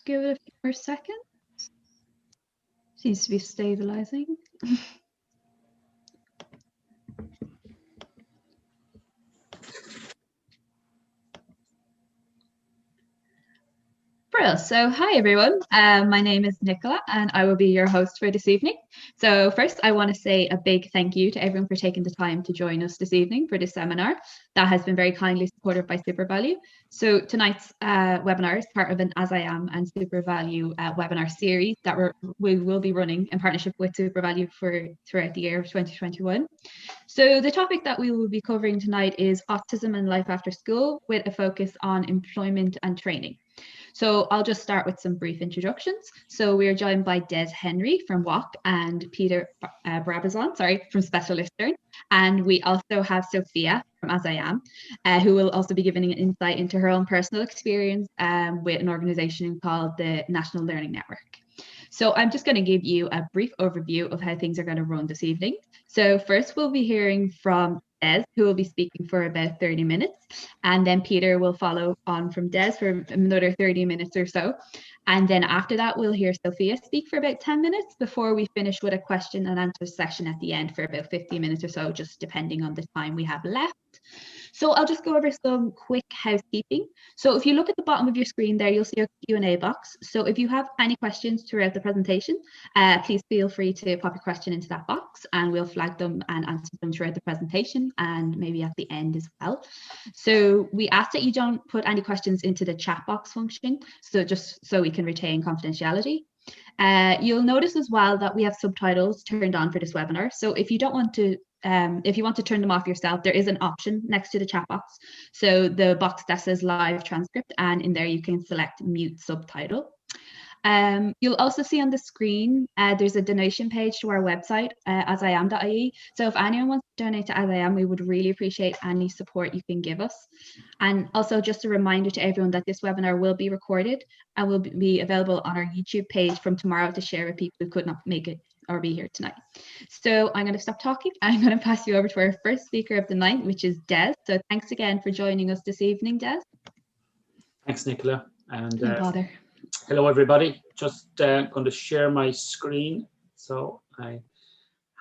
give it a few more seconds. Seems to be stabilizing. So hi everyone, my name is Nicola and I will be your host for this evening. So first I want to say a big thank you to everyone for taking the time to join us this evening for this seminar that has been very kindly supported by SuperValu. So tonight's webinar is part of an AsIAm and SuperValu webinar series that we will be running in partnership with SuperValu throughout the year of 2021. So the topic that we will be covering tonight is autism and life after school with a focus on employment and training. So I'll just start with some brief introductions. So we are joined by Des Henry from WOC and Peter Brabazon, from Specialisterne. And we also have Sophia from AsIAm, who will also be giving an insight into her own personal experience with an organization called the National Learning Network. So I'm just going to give you a brief overview of how things are going to run this evening. So first we'll be hearing from Des, who will be speaking for about 30 minutes. And then Peter will follow on from Des for another 30 minutes or so. And then after that, we'll hear Sophia speak for about 10 minutes before we finish with a question and answer session at the end for about 15 minutes or so, just depending on the time we have left. So I'll just go over some quick housekeeping. So if you look at the bottom of your screen there, you'll see a Q&A box. So if you have any questions throughout the presentation, please feel free to pop your question into that box and we'll flag them and answer them throughout the presentation and maybe at the end as well. So we ask that you don't put any questions into the chat box function, so just so we can retain confidentiality. You'll notice as well that we have subtitles turned on for this webinar. So if you don't want to if you want to turn them off yourself, there is an option next to the chat box. So the box that says live transcript, and in there you can select mute subtitle. You'll also see on the screen, there's a donation page to our website, asiam.ie. So if anyone wants to donate to AsIAm, we would really appreciate any support you can give us. And also just a reminder to everyone that this webinar will be recorded and will be available on our YouTube page from tomorrow to share with people who could not make it or be here tonight. So I'm going to stop talking. I'm going to pass you over to our first speaker of the night, which is Des. So thanks again for joining us this evening, Des. Thanks, Nicola. And no bother. Hello, everybody. Just going to share my screen. So I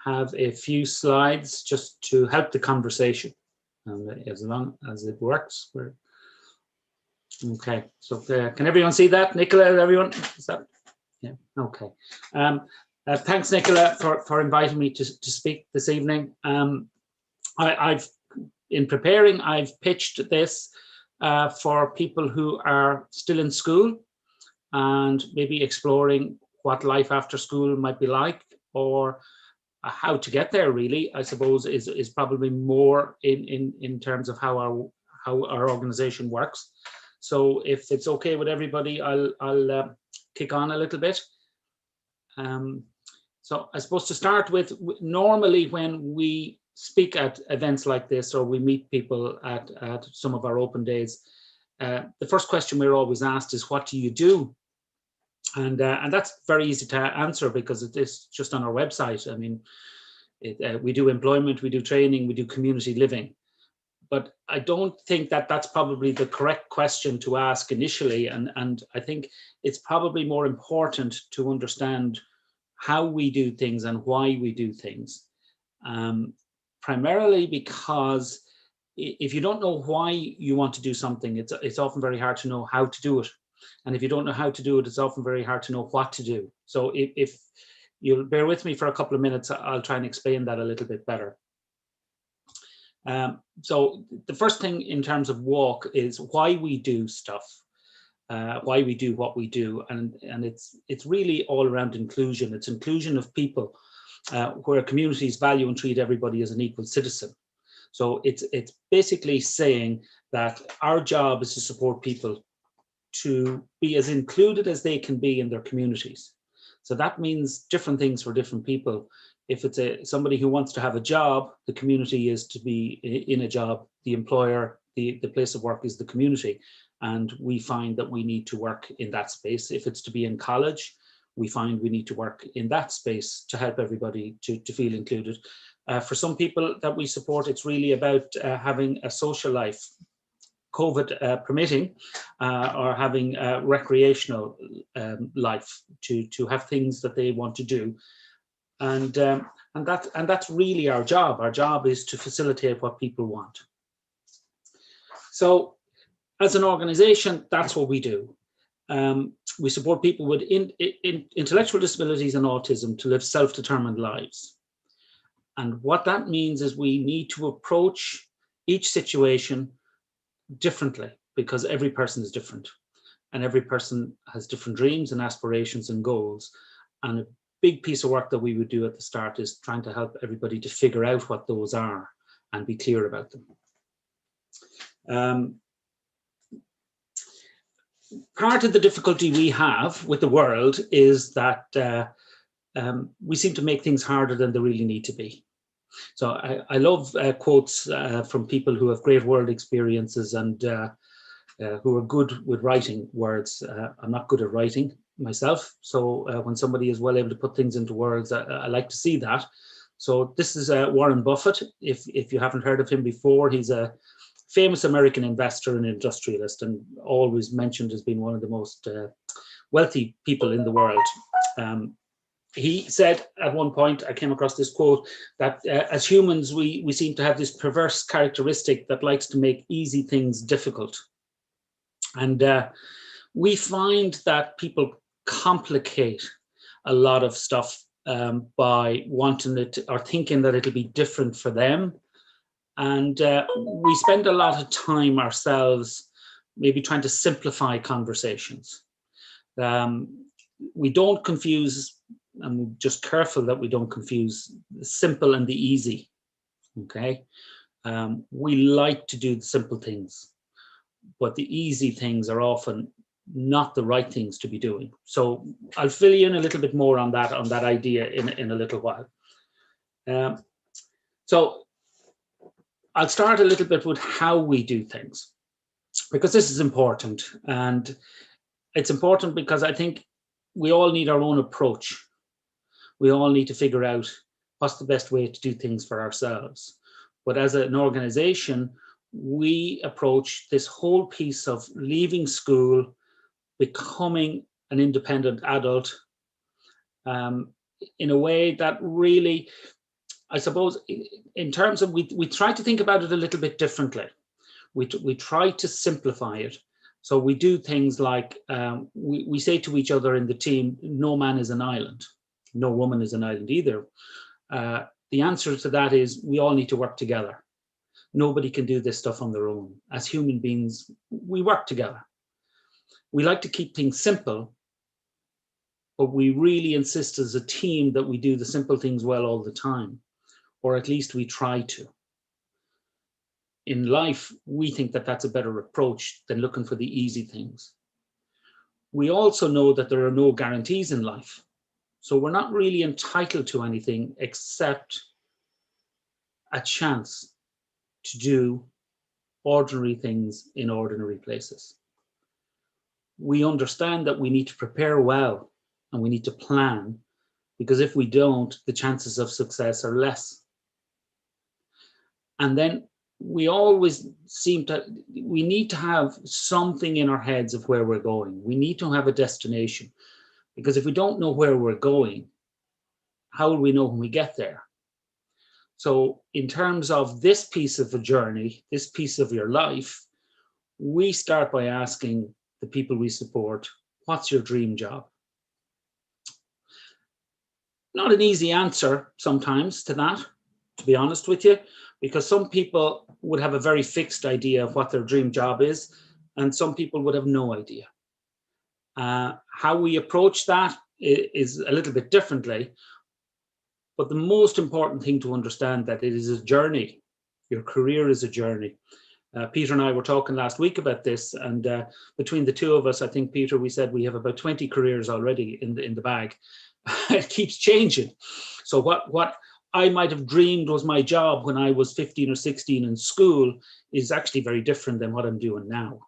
have a few slides just to help the conversation. And as long as it works, we're okay. So can everyone see that? Nicola, everyone? Is that? Yeah, okay. Thanks, Nicola, for inviting me to speak this evening. I've pitched this for people who are still in school and maybe exploring what life after school might be like, or how to get there, really, I suppose, is probably more in terms of how our organization works. So if it's okay with everybody, I'll kick on a little bit. So I suppose to start with, normally when we speak at events like this, or we meet people at some of our open days, the first question we're always asked is, what do you do? And that's very easy to answer because it is just on our website. I mean, we do employment, we do training, we do community living. But I don't think that that's probably the correct question to ask initially. And I think it's probably more important to understand how we do things and why we do things. Primarily because if you don't know why you want to do something, it's often very hard to know how to do it. And if you don't know how to do it, it's often very hard to know what to do. So if you'll bear with me for a couple of minutes, I'll try and explain that a little bit better. So the first thing in terms of WOC is why we do stuff, why we do what we do. And it's really all around inclusion. It's inclusion of people where communities value and treat everybody as an equal citizen. So it's basically saying that our job is to support people to be as included as they can be in their communities. So that means different things for different people. If it's somebody who wants to have a job, the community is to be in a job. The employer, the place of work is the community. And we find that we need to work in that space. If it's to be in college, we find we need to work in that space to help everybody to feel included. For some people that we support, it's really about having a social life, COVID permitting, are having recreational life to have things that they want to do, and that's really our job. Our job is to facilitate what people want. So, as an organisation, that's what we do. We support people with intellectual disabilities and autism to live self-determined lives. And what that means is we need to approach each situation differently, because every person is different and every person has different dreams and aspirations and goals. And a big piece of work that we would do at the start is trying to help everybody to figure out what those are and be clear about them. Part of the difficulty we have with the world is that we seem to make things harder than they really need to be. So I love quotes from people who have great world experiences and who are good with writing words. I'm not good at writing myself, so when somebody is well able to put things into words, I like to see that. So this is Warren Buffett. If you haven't heard of him before, he's a famous American investor and industrialist, and always mentioned as being one of the most wealthy people in the world. He said at one point, I came across this quote, that as humans, we seem to have this perverse characteristic that likes to make easy things difficult. And we find that people complicate a lot of stuff by wanting it or thinking that it'll be different for them. And we spend a lot of time ourselves maybe trying to simplify conversations. We don't confuse, and we're just careful that we don't confuse the simple and the easy, okay? We like to do the simple things, but the easy things are often not the right things to be doing. So I'll fill you in a little bit more on that idea in a little while. So I'll start a little bit with how we do things, because this is important. And it's important because I think we all need our own approach. We all need to figure out what's the best way to do things for ourselves. But as an organization, we approach this whole piece of leaving school, becoming an independent adult, in a way that really, I suppose, in terms of, we try to think about it a little bit differently. We try to simplify it. So we do things like, we say to each other in the team, no man is an island, no woman is an island either. The answer to that is we all need to work together. Nobody can do this stuff on their own. As human beings, we work together. We like to keep things simple, but we really insist as a team that we do the simple things well all the time, or at least we try to. In life, we think that that's a better approach than looking for the easy things. We also know that there are no guarantees in life. So we're not really entitled to anything except a chance to do ordinary things in ordinary places. We understand that we need to prepare well and we need to plan, because if we don't, the chances of success are less. And then we always we need to have something in our heads of where we're going. We need to have a destination, because if we don't know where we're going, how will we know when we get there? So in terms of this piece of a journey, this piece of your life, we start by asking the people we support, what's your dream job? Not an easy answer sometimes to that, to be honest with you, because some people would have a very fixed idea of what their dream job is, and some people would have no idea. How we approach that is a little bit differently, but the most important thing to understand that it is a journey. Your career is a journey. Peter and I were talking last week about this, and between the two of us, I think, Peter, we said we have about 20 careers already in the bag. It keeps changing. So what I might have dreamed was my job when I was 15 or 16 in school is actually very different than what I'm doing now.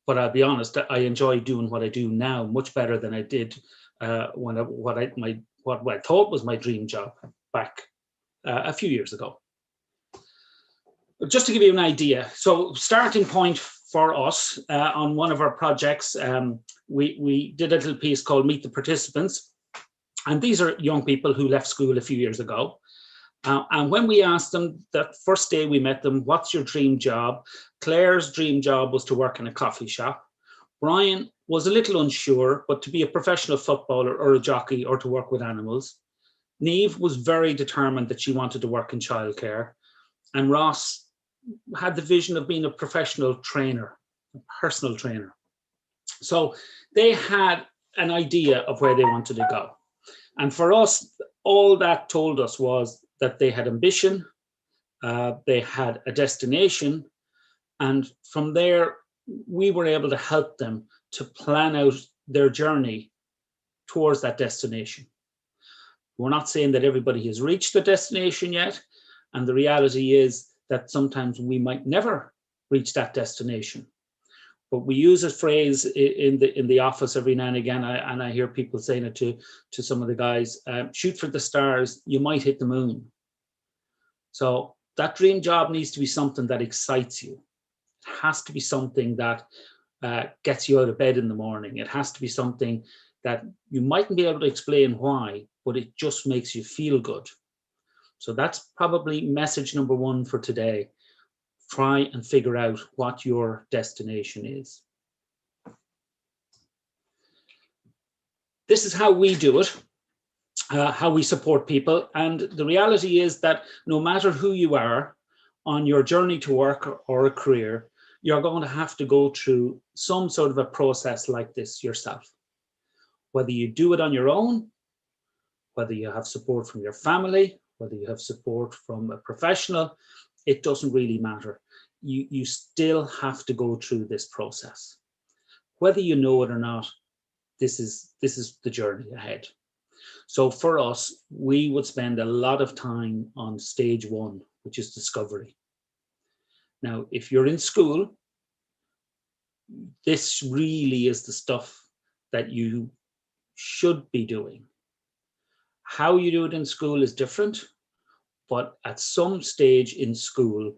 But I'll be honest, I enjoy doing what I do now much better than I did what I thought was my dream job back a few years ago. Just to give you an idea, so starting point for us on one of our projects, we did a little piece called Meet the Participants. And these are young people who left school a few years ago. And when we asked them, that first day we met them, what's your dream job? Claire's dream job was to work in a coffee shop. Brian was a little unsure, but to be a professional footballer or a jockey or to work with animals. Niamh was very determined that she wanted to work in childcare. And Ross had the vision of being a professional trainer, a personal trainer. So they had an idea of where they wanted to go. And for us, all that told us was that they had ambition, they had a destination, and from there, we were able to help them to plan out their journey towards that destination. We're not saying that everybody has reached the destination yet, and the reality is that sometimes we might never reach that destination. But we use a phrase in the office every now and again, and I hear people saying it to some of the guys, shoot for the stars, you might hit the moon. So that dream job needs to be something that excites you. It has to be something that gets you out of bed in the morning. It has to be something that you mightn't be able to explain why, but it just makes you feel good. So that's probably message number one for today. Try and figure out what your destination is. This is how we do it, how we support people. And the reality is that no matter who you are on your journey to work or a career, you're going to have to go through some sort of a process like this yourself. Whether you do it on your own, whether you have support from your family, whether you have support from a professional, it doesn't really matter. You still have to go through this process. Whether you know it or not, this is the journey ahead. So for us, we would spend a lot of time on stage one, which is discovery. Now, if you're in school, this really is the stuff that you should be doing. How you do it in school is different, but at some stage in school,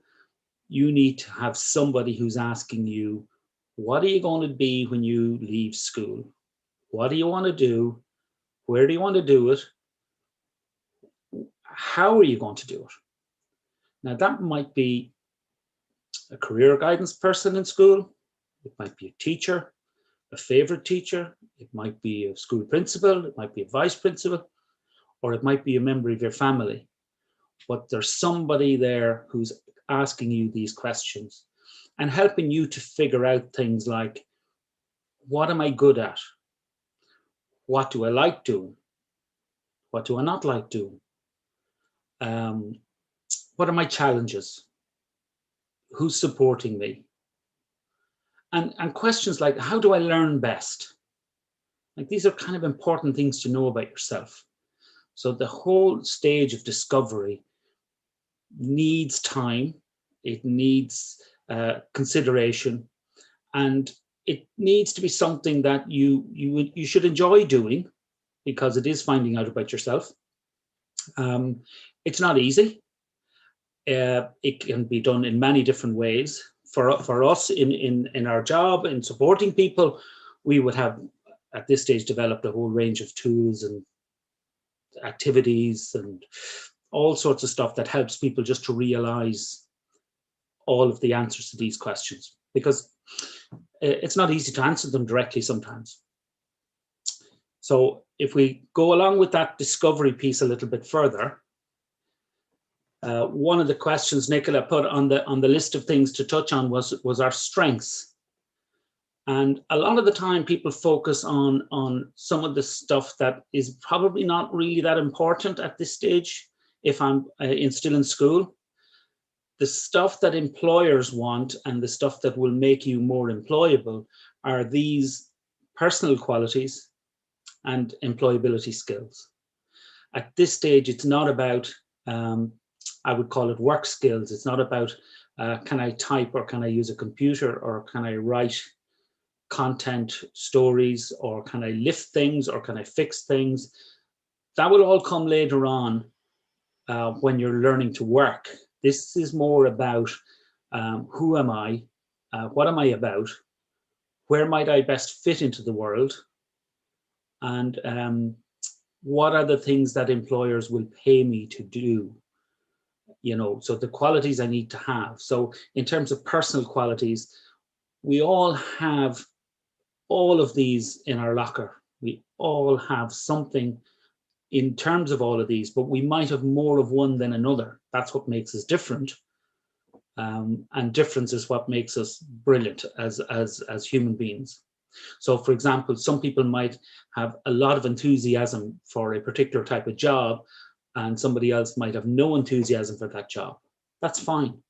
you need to have somebody who's asking you, what are you going to be when you leave school? What do you want to do? Where do you want to do it? How are you going to do it? Now, that might be a career guidance person in school. It might be a teacher, a favorite teacher. It might be a school principal. It might be a vice principal, or it might be a member of your family. But there's somebody there who's asking you these questions and helping you to figure out things like, what am I good at? What do I like doing? What do I not like doing? What are my challenges? Who's supporting me? And questions like, how do I learn best? Like, these are kind of important things to know about yourself. So the whole stage of discovery needs time. It needs consideration, and it needs to be something that you should enjoy doing, because it is finding out about yourself. It's not easy. It can be done in many different ways. For us in our job, in supporting people, we would have at this stage developed a whole range of tools and activities and all sorts of stuff that helps people just to realize all of the answers to these questions, because it's not easy to answer them directly sometimes. So if we go along with that discovery piece a little bit further, one of the questions Nicola put on the list of things to touch on was our strengths. And a lot of the time people focus on some of the stuff that is probably not really that important at this stage. If I'm still in school, the stuff that employers want and the stuff that will make you more employable are these personal qualities and employability skills. At this stage, it's not about, I would call it work skills. It's not about, can I type, or can I use a computer, or can I write content stories, or can I lift things, or can I fix things? That will all come later on when you're learning to work This is more about who am I, what am I about, where might I best fit into the world, and what are the things that employers will pay me to do. So the qualities I need to have. So in terms of personal qualities, we all have all of these in our locker. We all have something in terms of all of these, but we might have more of one than another. That's what makes us different. And difference is what makes us brilliant as human beings. So for example, some people might have a lot of enthusiasm for a particular type of job, and somebody else might have no enthusiasm for that job. That's fine.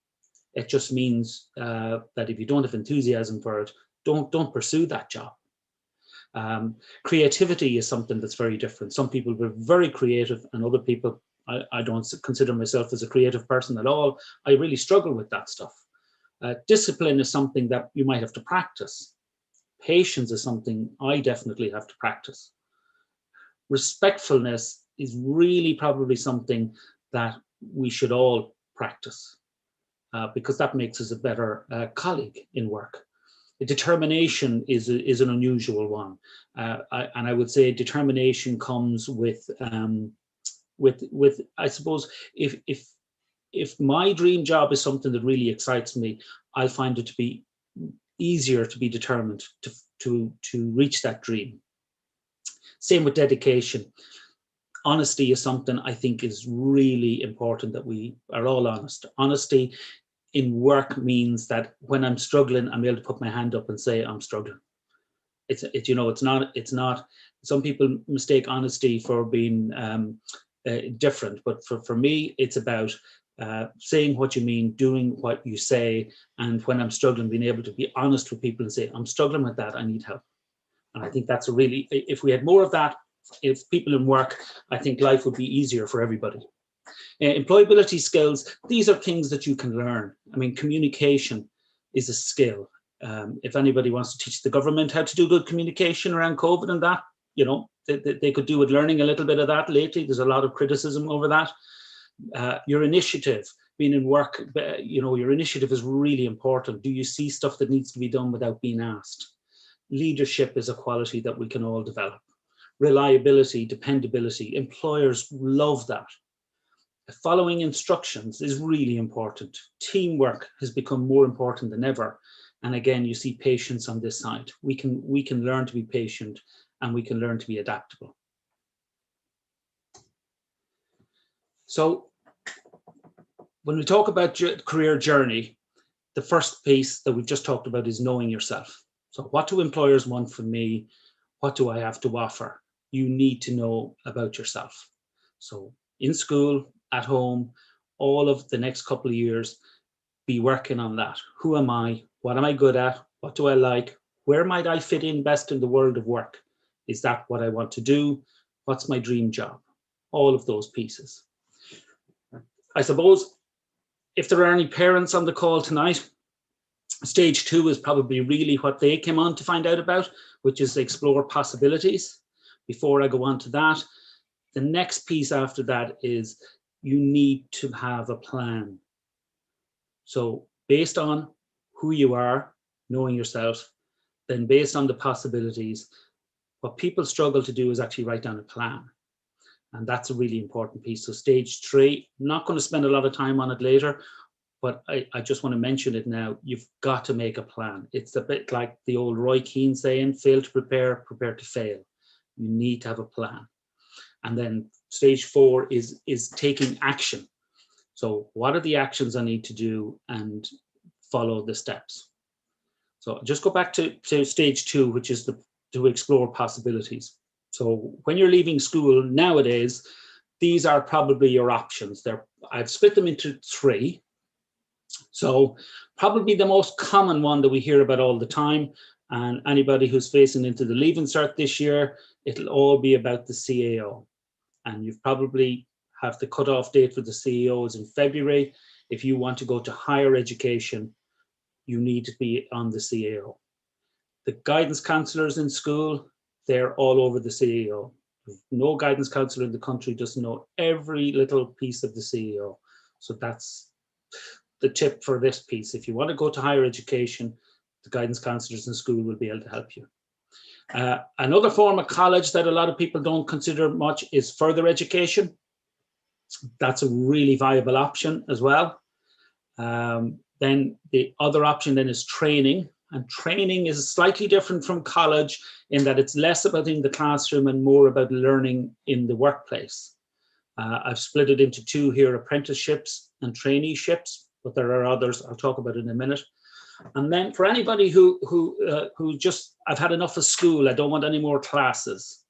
It just means that if you don't have enthusiasm for it, don't pursue that job. Creativity is something that's very different. Some people are very creative, and other people, I don't consider myself as a creative person at all. I really struggle with that stuff. Discipline is something that you might have to practice. Patience is something I definitely have to practice. Respectfulness is really probably something that we should all practice, because that makes us a better colleague in work. Determination is an unusual one, and I would say determination comes with I suppose if my dream job is something that really excites me, I'll find it to be easier to be determined to reach that dream. Same with dedication. Honesty is something I think is really important, that we are all honest. Honesty in work means that when I'm struggling, I'm able to put my hand up and say I'm struggling. It's not. Some people mistake honesty for being different, but for me, it's about saying what you mean, doing what you say, and when I'm struggling, being able to be honest with people and say, I'm struggling with that, I need help. And I think that's if we had more of that, if people in work, I think life would be easier for everybody. Employability skills, these are things that you can learn. I mean, communication is a skill. If anybody wants to teach the government how to do good communication around COVID and that, they could do with learning a little bit of that lately. There's a lot of criticism over that. Your initiative, being in work, your initiative is really important. Do you see stuff that needs to be done without being asked? Leadership is a quality that we can all develop. Reliability, dependability, employers love that. Following instructions is really important. Teamwork has become more important than ever. And again, you see patience on this side. We can learn to be patient, and we can learn to be adaptable. So when we talk about career journey, the first piece that we've just talked about is knowing yourself. So what do employers want from me? What do I have to offer? You need to know about yourself. So in school, at home, all of the next couple of years, be working on that. Who am I? What am I good at? What do I like? Where might I fit in best in the world of work? Is that what I want to do? What's my dream job? All of those pieces. I suppose if there are any parents on the call tonight, stage 2 is probably really what they came on to find out about, which is explore possibilities. Before I go on to that, the next piece after that is you need to have a plan. So based on who you are, knowing yourself, then based on the possibilities, what people struggle to do is actually write down a plan. And that's a really important piece. So stage 3, I'm not going to spend a lot of time on it later, but I just want to mention it now. You've got to make a plan. It's a bit like the old Roy Keane saying, fail to prepare, prepare to fail. You need to have a plan. And then stage 4 is taking action. So what are the actions I need to do, and follow the steps. So just go back to stage 2, which is to explore possibilities. So when you're leaving school nowadays, these are probably your options. I've split them into 3. So probably the most common one that we hear about all the time, and anybody who's facing into the Leaving Cert this year, it'll all be about the CAO. And you've probably have the cutoff date for the CAOs in February. If you want to go to higher education, you need to be on the CAO. The guidance counsellors in school, they're all over the CAO. No guidance counsellor in the country doesn't know every little piece of the CAO. So that's the tip for this piece. If you want to go to higher education, the guidance counsellors in school will be able to help you. Another form of college that a lot of people don't consider much is further education. That's a really viable option as well. Then the other option then is training. And training is slightly different from college in that it's less about in the classroom and more about learning in the workplace. I've split it into two here, apprenticeships and traineeships, but there are others I'll talk about in a minute. And then for anybody who just, I've had enough of school, I don't want any more classes.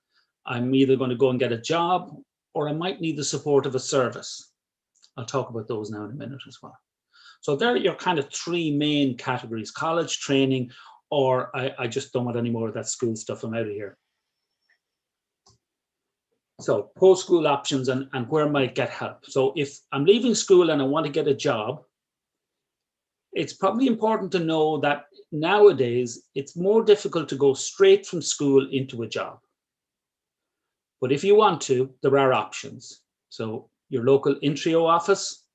I'm either going to go and get a job or I might need the support of a service. I'll talk about those now in a minute as well. So there are your kind of three main categories: college, training, or I just don't want any more of that school stuff, I'm out of here. So post-school options and where I might get help. So if I'm leaving school and I want to get a job, it's probably important to know that nowadays it's more difficult to go straight from school into a job. But if you want to, there are options. So your local Intrio office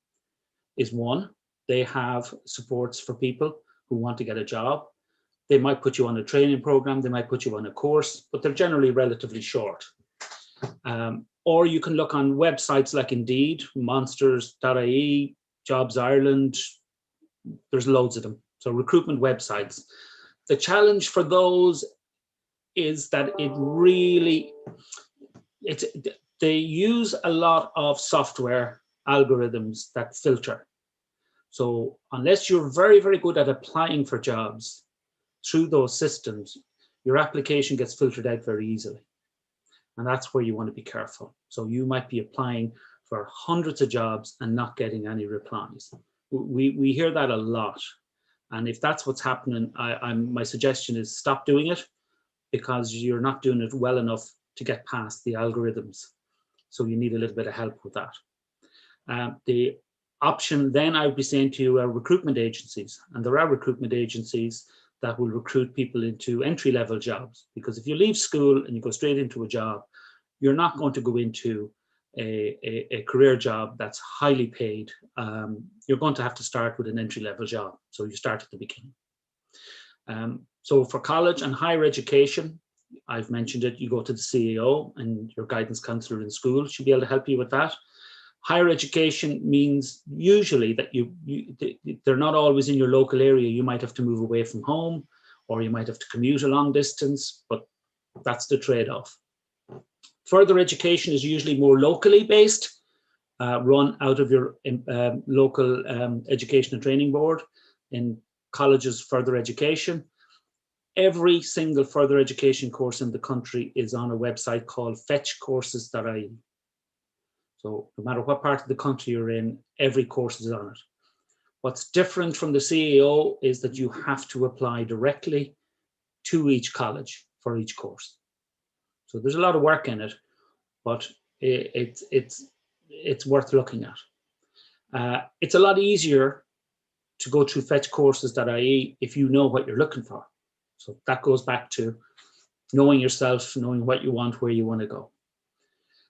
is one. They have supports for people who want to get a job. They might put you on a training program, they might put you on a course, but they're generally relatively short. Or you can look on websites like Indeed, monsters.ie, Jobs Ireland, there's loads of them. So recruitment websites. The challenge for those is that they use a lot of software algorithms that filter. So unless you're very, very good at applying for jobs through those systems, your application gets filtered out very easily. And that's where you want to be careful. So you might be applying for hundreds of jobs and not getting any replies. We hear that a lot. And if that's what's happening, my suggestion is stop doing it, because you're not doing it well enough to get past the algorithms. So you need a little bit of help with that. The option then I would be saying to you are recruitment agencies. And there are recruitment agencies that will recruit people into entry-level jobs. Because if you leave school and you go straight into a job, you're not going to go into a career job that's highly paid. You're going to have to start with an entry-level job. So you start at the beginning. So for college and higher education, I've mentioned it, you go to the CEO and your guidance counsellor in school should be able to help you with that. Higher education means usually that they're not always in your local area. You might have to move away from home, or you might have to commute a long distance, but that's the trade-off. Further education is usually more locally based, run out of your local education and training board. In colleges, further education. Every single further education course in the country is on a website called fetchcourses.ie. So no matter what part of the country you're in, every course is on it. What's different from the CEO is that you have to apply directly to each college for each course. So there's a lot of work in it, but it's worth looking at. It's a lot easier to go through fetchcourses.ie if you know what you're looking for. So that goes back to knowing yourself, knowing what you want, where you want to go.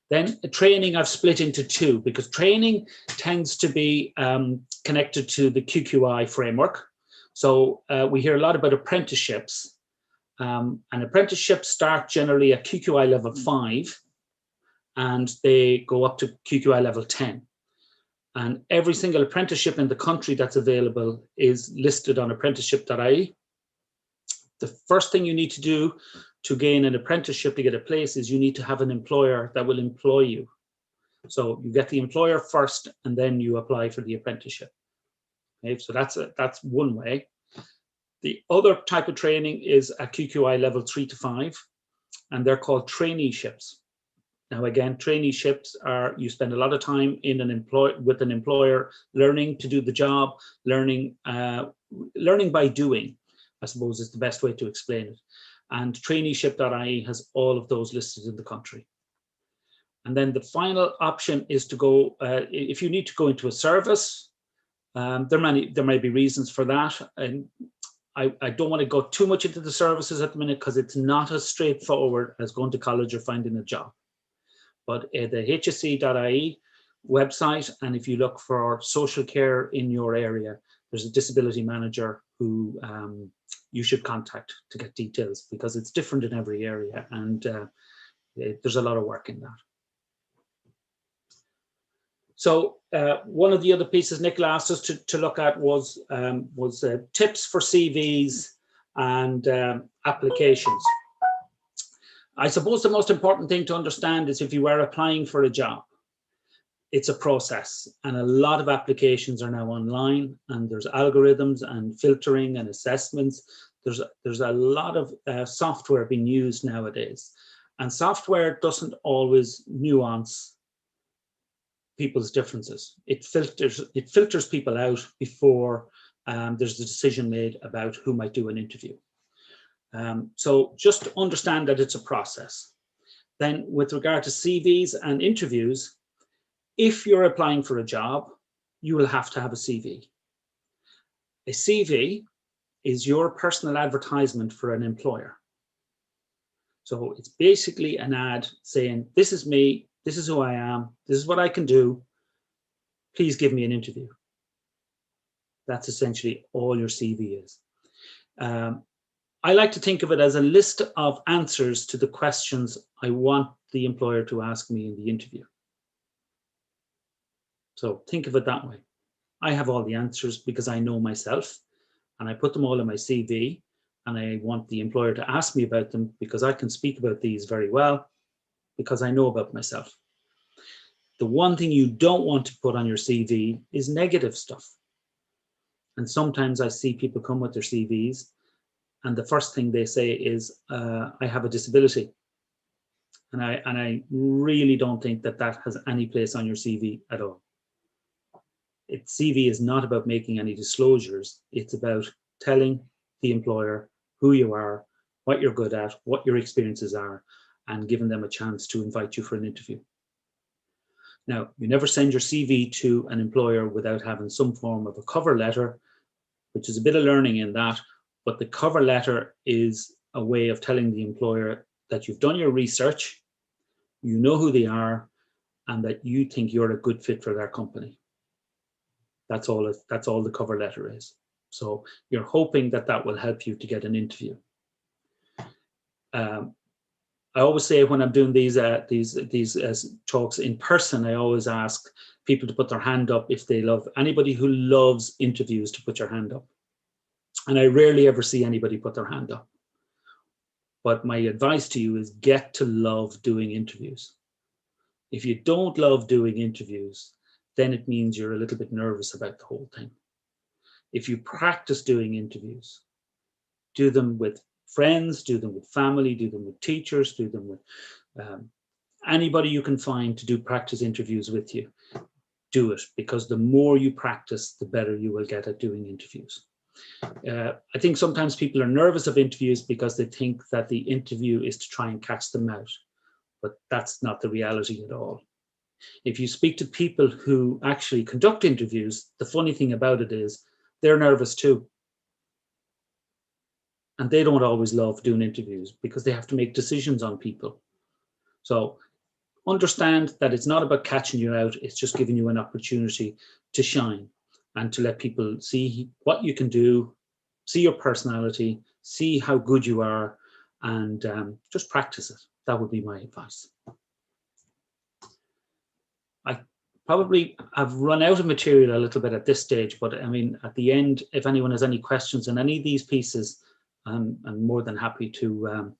Then training I've split into two, because training tends to be connected to the QQI framework. So we hear a lot about apprenticeships, and apprenticeships start generally at QQI level 5, and they go up to QQI level 10. And every single apprenticeship in the country that's available is listed on apprenticeship.ie. The first thing you need to do to gain an apprenticeship to get a place is you need to have an employer that will employ you. So you get the employer first, and then you apply for the apprenticeship. Okay, so that's one way. The other type of training is at QQI level 3 to 5, and they're called traineeships. Now, again, traineeships are, you spend a lot of time in with an employer, learning to do the job, learning by doing, I suppose is the best way to explain it. And traineeship.ie has all of those listed in the country. And then the final option is to go, if you need to go into a service, there may be reasons for that. And I don't want to go too much into the services at the minute, because it's not as straightforward as going to college or finding a job. But the HSE.ie, website, and if you look for social care in your area, there's a disability manager who you should contact to get details, because it's different in every area, and there's a lot of work in that. So one of the other pieces Nicola asked us to look at was tips for CVs and applications. I suppose the most important thing to understand is if you are applying for a job, it's a process, and a lot of applications are now online, and there's algorithms and filtering and assessments. There's a lot of software being used nowadays, and software doesn't always nuance people's differences. It filters people out before there's a decision made about who might do an interview. So just understand that it's a process. Then with regard to CVs and interviews, if you're applying for a job, you will have to have a CV. A CV is your personal advertisement for an employer. So it's basically an ad saying, this is me, this is who I am, this is what I can do, please give me an interview. That's essentially all your CV is. I like to think of it as a list of answers to the questions I want the employer to ask me in the interview. So think of it that way. I have all the answers because I know myself, and I put them all in my CV, and I want the employer to ask me about them because I can speak about these very well because I know about myself. The one thing you don't want to put on your CV is negative stuff. And sometimes I see people come with their CVs, and the first thing they say is, I have a disability. And I really don't think that that has any place on your CV at all. CV is not about making any disclosures. It's about telling the employer who you are, what you're good at, what your experiences are, and giving them a chance to invite you for an interview. Now, you never send your CV to an employer without having some form of a cover letter, which is a bit of learning in that, but the cover letter is a way of telling the employer that you've done your research, you know who they are, and that you think you're a good fit for their company. That's all the cover letter is. So you're hoping that that will help you to get an interview. I always say when I'm doing these talks in person, I always ask people to put their hand up if they love, anybody who loves interviews to put your hand up. And I rarely ever see anybody put their hand up. But my advice to you is get to love doing interviews. If you don't love doing interviews, then it means you're a little bit nervous about the whole thing. If you practice doing interviews, do them with friends, do them with family, do them with teachers, do them with anybody you can find to do practice interviews with you. Do it, because the more you practice, the better you will get at doing interviews. I think sometimes people are nervous of interviews because they think that the interview is to try and catch them out, but that's not the reality at all. If you speak to people who actually conduct interviews, the funny thing about it is they're nervous too. And they don't always love doing interviews because they have to make decisions on people. So understand that it's not about catching you out, it's just giving you an opportunity to shine and to let people see what you can do, see your personality, see how good you are, and just practice it. That would be my advice. I probably have run out of material a little bit at this stage, but I mean, at the end, if anyone has any questions on any of these pieces, I'm more than happy to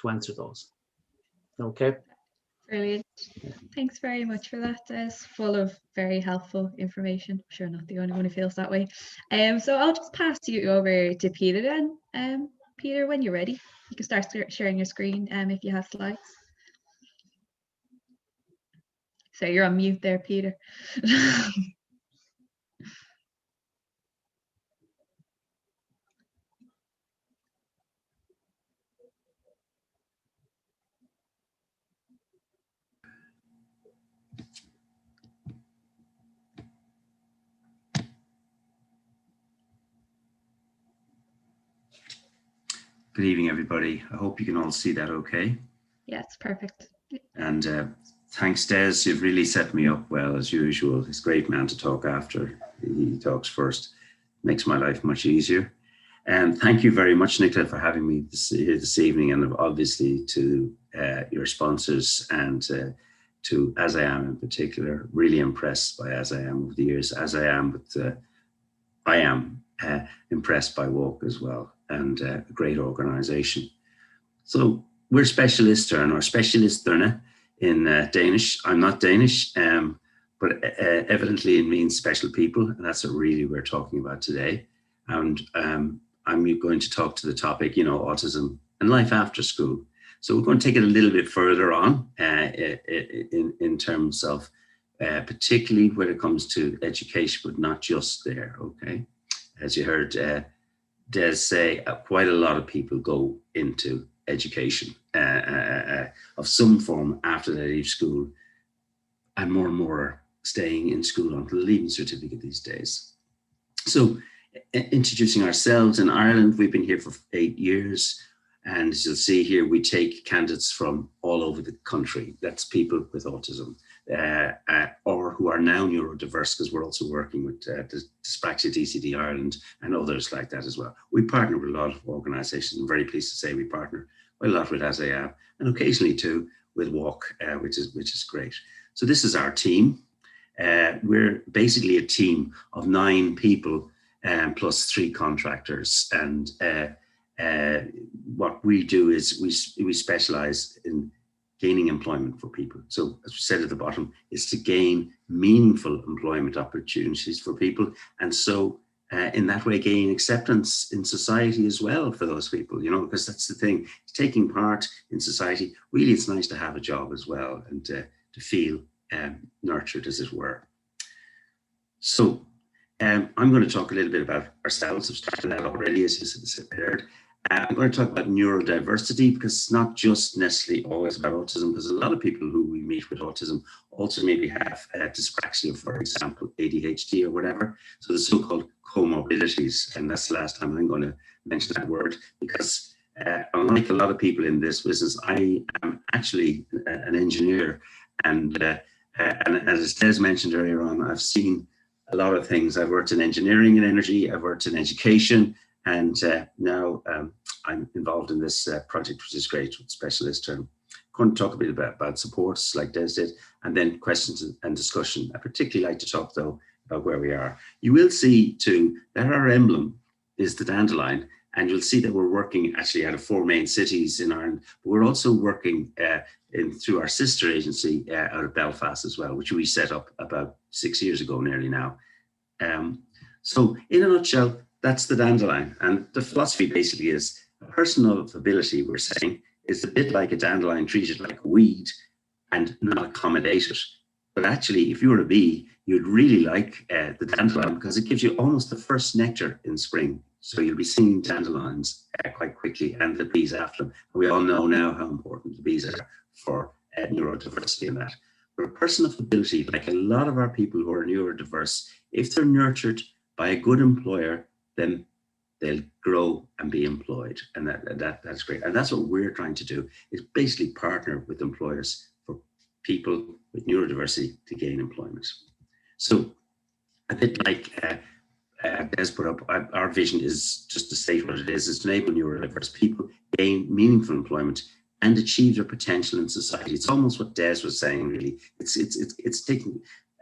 answer those. Okay. Brilliant. Thanks very much for that. It's full of very helpful information. I'm sure not the only one who feels that way. So I'll just pass you over to Peter then. Peter, when you're ready, you can start sharing your screen if you have slides. So you're on mute there, Peter. Good evening, everybody. I hope you can all see that okay. Yeah, it's perfect. And Thanks, Des. You've really set me up well, as usual. He's a great man to talk after. He talks first. Makes my life much easier. And thank you very much, Nicola, for having me here this evening, and obviously to your sponsors and to AsIAm in particular. Really impressed by AsIAm over the years, as I am, but I am impressed by Walk as well, and a great organisation. So we're Specialisterne or Specialisterne in Danish. I'm not Danish, but evidently it means special people, and that's what really we're talking about today. And I'm going to talk to the topic, autism and life after school. So we're going to take it a little bit further on in terms of particularly when it comes to education, but not just there, okay? As you heard Des say, quite a lot of people go into education of some form after they leave school, and more are staying in school until the leaving certificate these days. So introducing ourselves, in Ireland, we've been here for 8 years. And as you'll see here, we take candidates from all over the country. That's people with autism or who are now neurodiverse, because we're also working with Dyspraxia DCD Ireland and others like that as well. We partner with a lot of organisations. I'm very pleased to say we partner quite a lot with AsIAm and occasionally too with Walk, which is great. So this is our team. We're basically a team of 9 people plus 3 contractors, and what we do is we specialize in gaining employment for people. So as we said at the bottom, is to gain meaningful employment opportunities for people, and so in that way gain acceptance in society as well for those people, because that's the thing, taking part in society. Really, it's nice to have a job as well, and to feel nurtured, as it were. So I'm going to talk a little bit about ourselves. I've started that already, as you heard. I'm going to talk about neurodiversity, because it's not just necessarily always about autism, because a lot of people who we meet with autism also maybe have dyspraxia, for example, ADHD or whatever. So the so-called comorbidities, and that's the last time I'm going to mention that word, because unlike a lot of people in this business, I am actually an engineer, and as Des mentioned earlier on, I've seen a lot of things. I've worked in engineering and energy, I've worked in education, and now I'm involved in this project, which is great, with Specialisterne. I'm going to talk a bit about supports like Des did, and then questions and discussion. I particularly like to talk, though, about where we are. You will see, too, that our emblem is the dandelion, and you'll see that we're working actually out of 4 main cities in Ireland, but we're also working through our sister agency out of Belfast as well, which we set up about 6 years ago nearly now. So in a nutshell, that's the dandelion. And the philosophy basically is a person of ability, we're saying, is a bit like a dandelion treated like a weed and not accommodated. But actually, if you were a bee, you'd really like the dandelion, because it gives you almost the first nectar in spring. So you'll be seeing dandelions quite quickly, and the bees after them. And we all know now how important the bees are for neurodiversity and that. But a person of ability, like a lot of our people who are neurodiverse, if they're nurtured by a good employer, then they'll grow and be employed. And that's great. And that's what we're trying to do, is basically partner with employers for people with neurodiversity to gain employment. So a bit like Des put up, our vision is just to state what it is to enable neurodiverse people gain meaningful employment and achieve their potential in society. It's almost what Des was saying, really. It's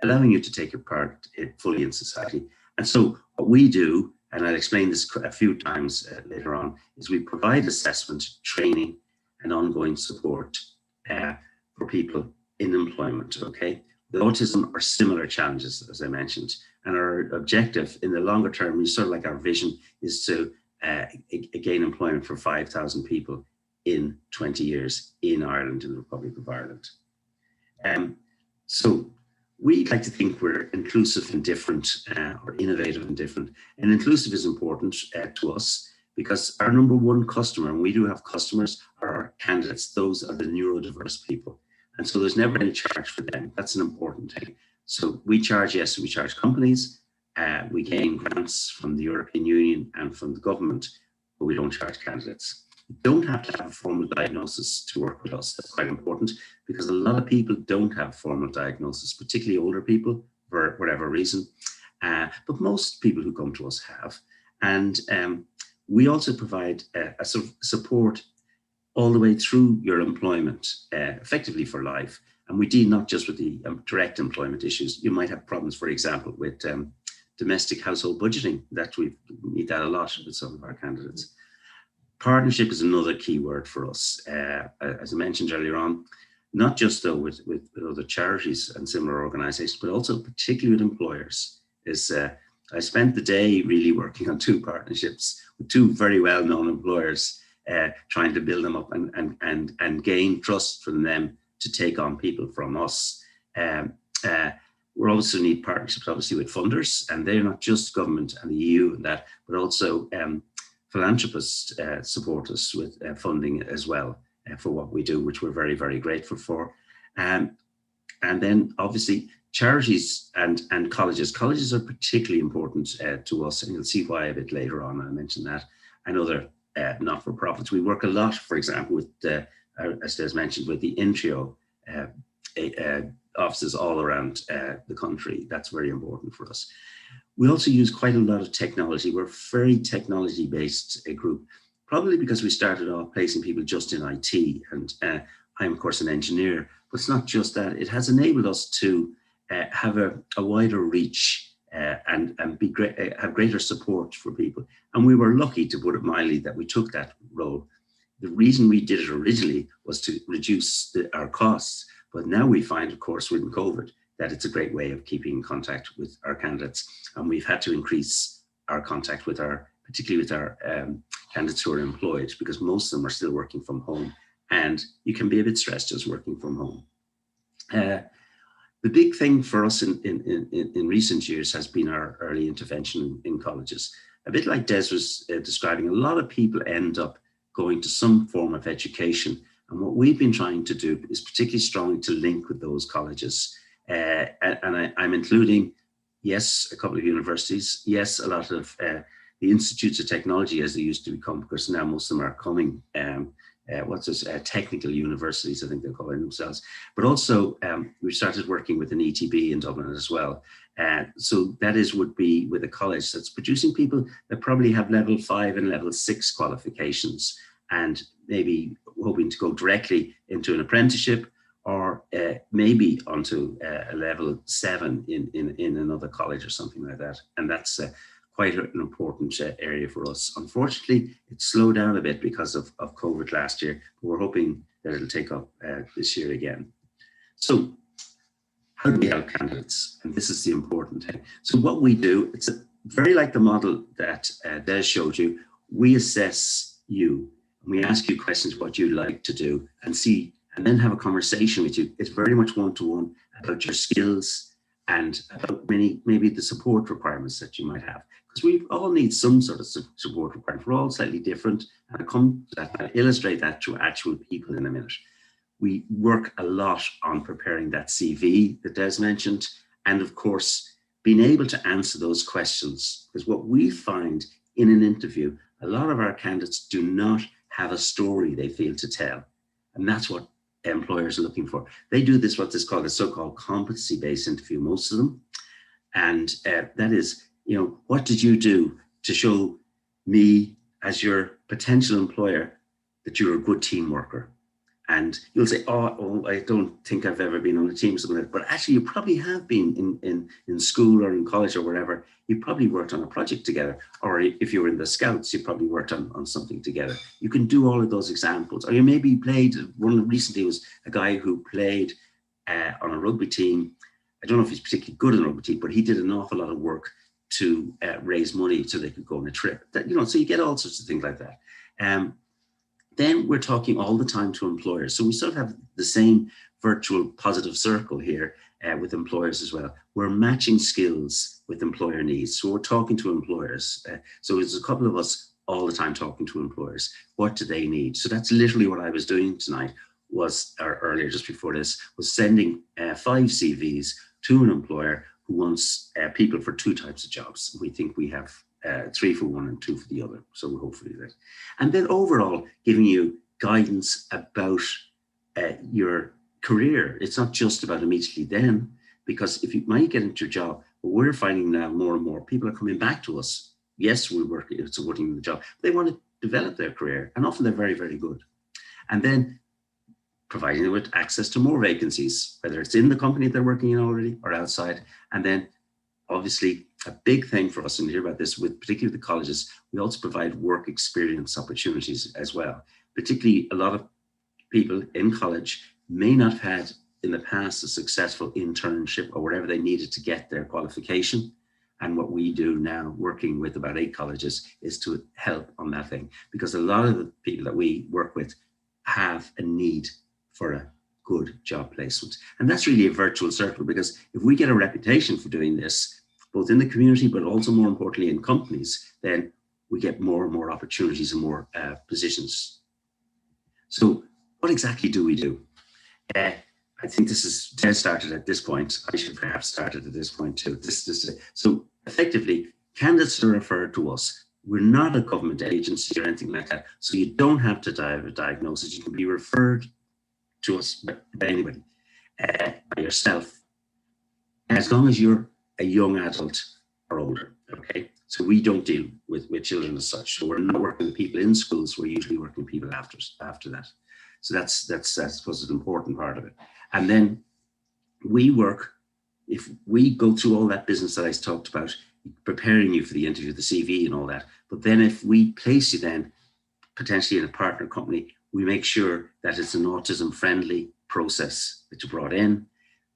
allowing you to take your part fully in society. And so what we do, and I'll explain this a few times later on, is we provide assessment, training, and ongoing support for people in employment, okay? With autism or similar challenges, as I mentioned. And our objective in the longer term, is sort of like our vision, is to gain employment for 5,000 people in 20 years in Ireland, in the Republic of Ireland. So we like to think we're inclusive and different, or innovative and different. And inclusive is important to us, because our number one customer, and we do have customers, are our candidates. Those are the neurodiverse people. And so there's never any charge for them. That's an important thing. So we charge, yes, we charge companies. We gain grants from the European Union and from the government, but we don't charge candidates. You don't have to have a formal diagnosis to work with us. That's quite important, because a lot of people don't have formal diagnosis, particularly older people, for whatever reason. But most people who come to us have. And we also provide a sort of support all the way through your employment, effectively for life. And we deal not just with the direct employment issues. You might have problems, for example, with domestic household budgeting. That we need that a lot with some of our candidates. Partnership is another key word for us. As I mentioned earlier on, not just though with other charities and similar organizations, but also particularly with employers. I spent the day really working on 2 partnerships with 2 very well-known employers, trying to build them up and gain trust from them to take on people from us. We also need partnerships, obviously, with funders, and they're not just government and the EU and that, but also philanthropists support us with funding as well for what we do, which we're very, very grateful for. And then obviously charities and colleges. Colleges are particularly important to us, and you'll see why a bit later on. I'll mention that. And other not-for-profits. We work a lot, for example, with, as Des mentioned, with the Intrio offices all around the country. That's very important for us. We also use quite a lot of technology. We're a very technology-based group, probably because we started off placing people just in IT. And I'm, of course, an engineer, but it's not just that. It has enabled us to have a wider reach and have greater support for people. And we were lucky, to put it mildly, that we took that role. The reason we did it originally was to reduce our costs. But now we find, of course, with COVID, that it's a great way of keeping in contact with our candidates. And we've had to increase our contact with particularly with our candidates who are employed, because most of them are still working from home. And you can be a bit stressed just working from home. The big thing for us in recent years has been our early intervention in colleges. A bit like Des was describing, a lot of people end up going to some form of education. And what we've been trying to do is particularly strong to link with those colleges. And I'm including, yes, a couple of universities, yes, a lot of the institutes of technology, as they used to become, because now most of them are coming, technical universities, I think they're calling themselves. But also we started working with an ETB in Dublin as well. So that would be with a college that's producing people that probably have level 5 and level 6 qualifications, and maybe hoping to go directly into an apprenticeship, or maybe onto a level 7 in another college or something like that. And that's quite an important area for us. Unfortunately, it slowed down a bit because of COVID last year, but we're hoping that it'll take up this year again. So how do we help candidates? And this is the important thing. So what we do, it's very like the model that Des showed you. We assess you. We ask you questions, what you'd like to do, and then have a conversation with you. It's very much one-to-one about your skills and about maybe the support requirements that you might have. Because we all need some sort of support requirement. We're all slightly different. And I'll come to that, I'll illustrate that through actual people in a minute. We work a lot on preparing that CV that Des mentioned, and of course, being able to answer those questions. Because what we find in an interview, a lot of our candidates do not have a story they feel to tell. And that's what employers are looking for. They do this, what is called a so-called competency-based interview, most of them. And that is, what did you do to show me as your potential employer that you're a good team worker? And you'll say, oh, I don't think I've ever been on a team, something like that. But actually, you probably have been in school or in college or wherever. You probably worked on a project together. Or if you were in the Scouts, you probably worked on something together. You can do all of those examples. Or you maybe played, one recently was a guy who played on a rugby team. I don't know if he's particularly good in a rugby team, but he did an awful lot of work to raise money so they could go on a trip. So you get all sorts of things like that. Then we're talking all the time to employers. So we sort of have the same virtual positive circle here with employers as well. We're matching skills with employer needs. So we're talking to employers. So there's a couple of us all the time talking to employers. What do they need? So that's literally what I was doing tonight, or earlier just before this, was sending 5 CVs to an employer who wants people for 2 types of jobs. We think we have 3 for one and 2 for the other. So hopefully that. And then overall, giving you guidance about your career. It's not just about immediately then, because if you might get into your job, but we're finding now more and more people are coming back to us. Yes, we work supporting the job. They want to develop their career, and often they're very, very good. And then providing them with access to more vacancies, whether it's in the company they're working in already or outside. And then obviously a big thing for us, and we hear about this with particularly the colleges, we also provide work experience opportunities as well. Particularly a lot of people in college may not have had in the past a successful internship or whatever they needed to get their qualification. And what we do now, working with about 8 colleges, is to help on that thing, because a lot of the people that we work with have a need for a good job placement. And that's really a virtual circle, because if we get a reputation for doing this, both in the community, but also more importantly in companies, then we get more and more opportunities and more positions. So what exactly do we do? I think this is Des started at this point. I should perhaps start at this point too. So effectively, candidates are referred to us. We're not a government agency or anything like that. So you don't have to have a diagnosis. You can be referred to us by anybody, by yourself, as long as you're a young adult or older, okay? So we don't deal with children as such. So we're not working with people in schools. We're usually working with people after that. So that's I suppose an important part of it. And then we work, if we go through all that business that I talked about, preparing you for the interview, the CV and all that, but then if we place you then potentially in a partner company, we make sure that it's an autism friendly process that you brought in,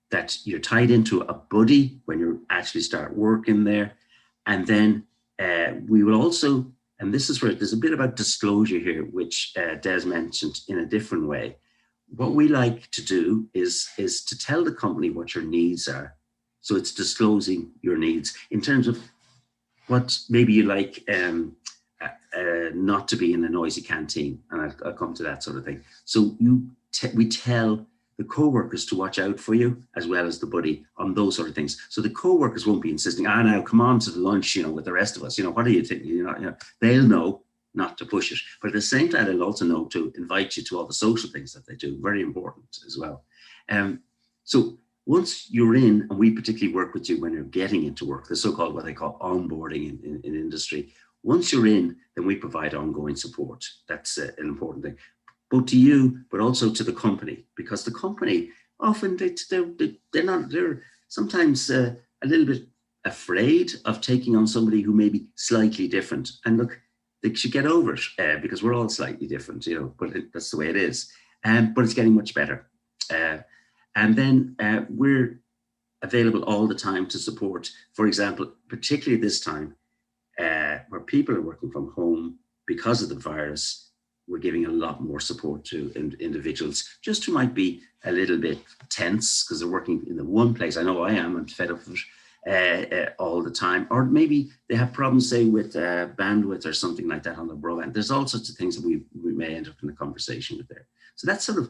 that you're tied into a buddy when you actually start working there. And then we will also, and this is where there's a bit about disclosure here, which Des mentioned in a different way. What we like to do is to tell the company what your needs are. So it's disclosing your needs in terms of what maybe you like not to be in a noisy canteen. And I'll come to that sort of thing. So we tell the co-workers to watch out for you as well as the buddy on those sort of things. So the co-workers won't be insisting, now come on to the lunch, with the rest of us, what do you think? They'll know not to push it. But at the same time, they'll also know to invite you to all the social things that they do. Very important as well. So once you're in, and we particularly work with you when you're getting into work, the so-called what they call onboarding in industry. Once you're in, then we provide ongoing support. That's an important thing. Both to you, but also to the company, because the company often they're sometimes a little bit afraid of taking on somebody who may be slightly different. And look, they should get over it because we're all slightly different, but that's the way it is. But it's getting much better. And then we're available all the time to support, for example, particularly this time where people are working from home because of the virus. We're giving a lot more support to individuals just who might be a little bit tense because they're working in the one place. I know I am. I'm fed up with it all the time. Or maybe they have problems, say, with bandwidth or something like that on the broadband. There's all sorts of things that we may end up in a conversation with there. So that's sort of,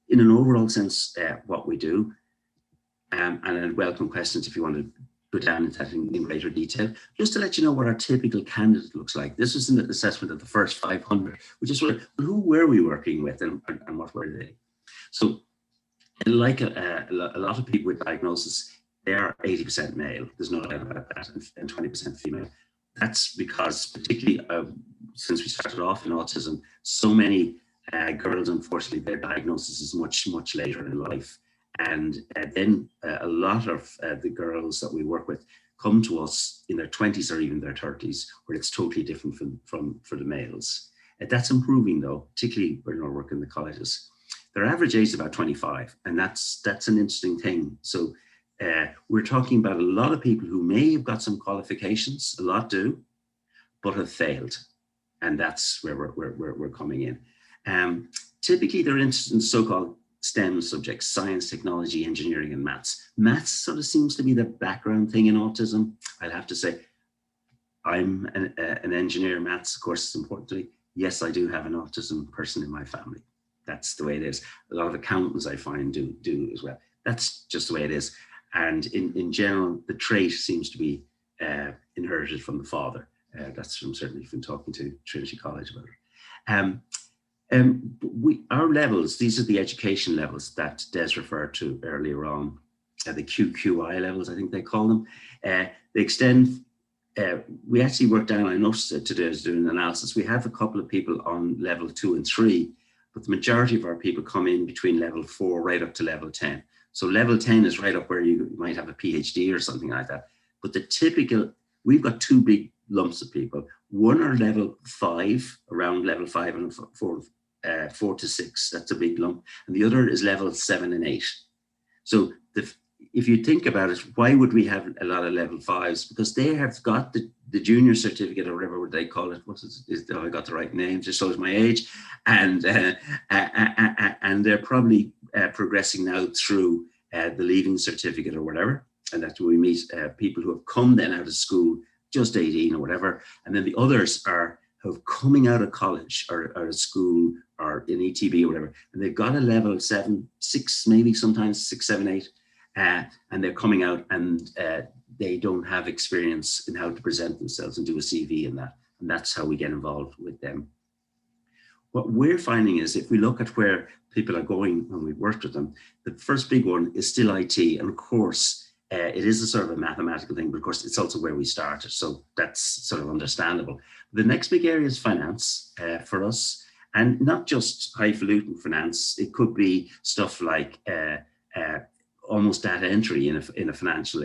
in an overall sense, what we do. And I'd welcome questions if you want to go down into that in greater detail, just to let you know what our typical candidate looks like. This was an assessment of the first 500, which is who were we working with and what were they? So like a lot of people with diagnosis, they are 80% male. There's no doubt about that, and 20% female. That's because particularly since we started off in autism, so many girls, unfortunately, their diagnosis is much, much later in life. And then a lot of the girls that we work with come to us in their 20s or even their 30s, where it's totally different for the males. That's improving though, particularly when we're working in the colleges. Their average age is about 25, and that's an interesting thing. So we're talking about a lot of people who may have got some qualifications, a lot do, but have failed. And that's where we're coming in. Typically they're interested in so-called STEM subjects, science, technology, engineering, and maths. Maths sort of seems to be the background thing in autism. I'd have to say, I'm an engineer. Maths, of course, is important to me. Yes, I do have an autism person in my family. That's the way it is. A lot of accountants I find do as well. That's just the way it is. And in general, the trait seems to be inherited from the father. That's from certainly from talking to Trinity College about it. Our levels, these are the education levels that Des referred to earlier on, the QQI levels, I think they call them. They extend, we actually worked down, I noticed that today I was doing an analysis, we have a couple of people on level 2 and 3, but the majority of our people come in between level 4 right up to level 10. So level 10 is right up where you might have a PhD or something like that. But the typical, we've got 2 big lumps of people. One are level 5, around level 5 and 4 to 6, that's a big lump. And the other is level 7 and 8. So if you think about it, why would we have a lot of level 5s? Because they have got the junior certificate or whatever they call it. I got the right name, just shows my age. And they're probably progressing now through the leaving certificate or whatever. And that's where we meet people who have come then out of school, just 18 or whatever. And then the others are coming out of college or out of school or in ETB or whatever. And they've got a level 7, 6, maybe sometimes 6, 7, 8. And they're coming out and they don't have experience in how to present themselves and do a CV and that. And that's how we get involved with them. What we're finding is if we look at where people are going when we've worked with them, the first big one is still IT. And of course, it is a sort of a mathematical thing, but of course, it's also where we started. So that's sort of understandable. The next big area is finance for us, and not just highfalutin finance. It could be stuff like almost data entry in a financial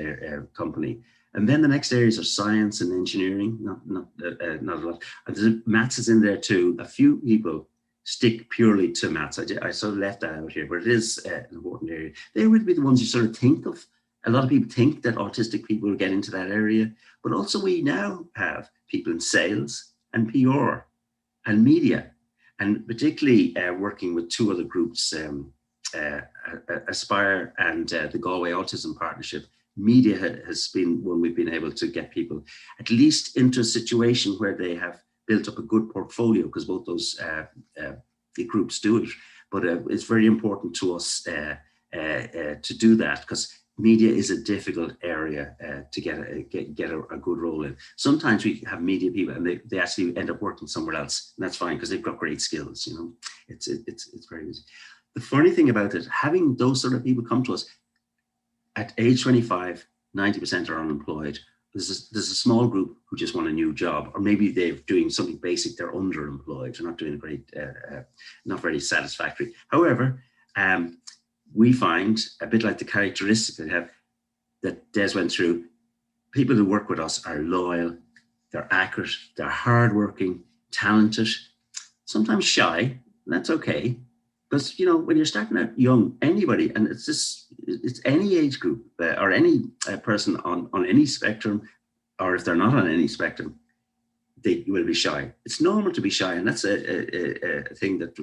company. And then the next areas are science and engineering, not a lot. And maths is in there too. A few people stick purely to maths. I sort of left that out here, but it is an important area. They would be the ones you sort of think of. A lot of people think that autistic people will get into that area, but also we now have people in sales and PR and media, and particularly working with 2 other groups, Aspire and the Galway Autism Partnership. Media has been one we've been able to get people at least into a situation where they have built up a good portfolio, because both those the groups do it. But it's very important to us to do that, because media is a difficult area to get a good role in. Sometimes we have media people and they actually end up working somewhere else, and that's fine because they've got great skills. You know, it's very easy. The funny thing about it, having those sort of people come to us at age 25, 90% are unemployed. There's a small group who just want a new job, or maybe they're doing something basic, they're underemployed, they're not doing a great, not very satisfactory. However, we find, a bit like the characteristics that Des went through, people who work with us are loyal, they're accurate, they're hardworking, talented, sometimes shy, and that's okay. Because, you know, when you're starting out young, anybody, and it's any age group or any person on any spectrum, or if they're not on any spectrum, they will be shy. It's normal to be shy, and that's a thing that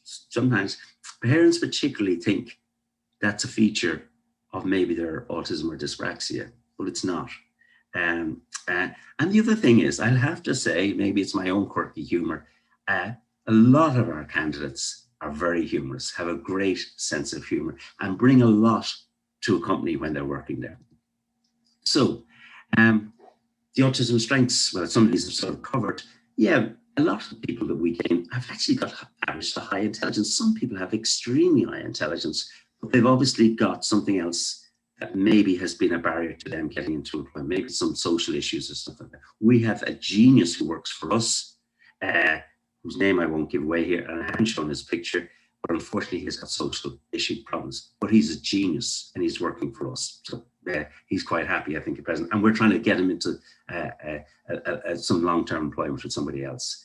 sometimes parents particularly think that's a feature of maybe their autism or dyspraxia, but it's not. And the other thing is, I'll have to say, maybe it's my own quirky humor, a lot of our candidates are very humorous, have a great sense of humor, and bring a lot to a company when they're working there. So the autism strengths, well, some of these are sort of covered. Yeah, a lot of people that we gain have actually got average to high intelligence. Some people have extremely high intelligence, but they've obviously got something else that maybe has been a barrier to them getting into employment, maybe some social issues or stuff like that. We have a genius who works for us, whose name I won't give away here, and I haven't shown his picture, but unfortunately he's got social issue problems, but he's a genius and he's working for us. So he's quite happy, I think, at present. And we're trying to get him into some long-term employment with somebody else.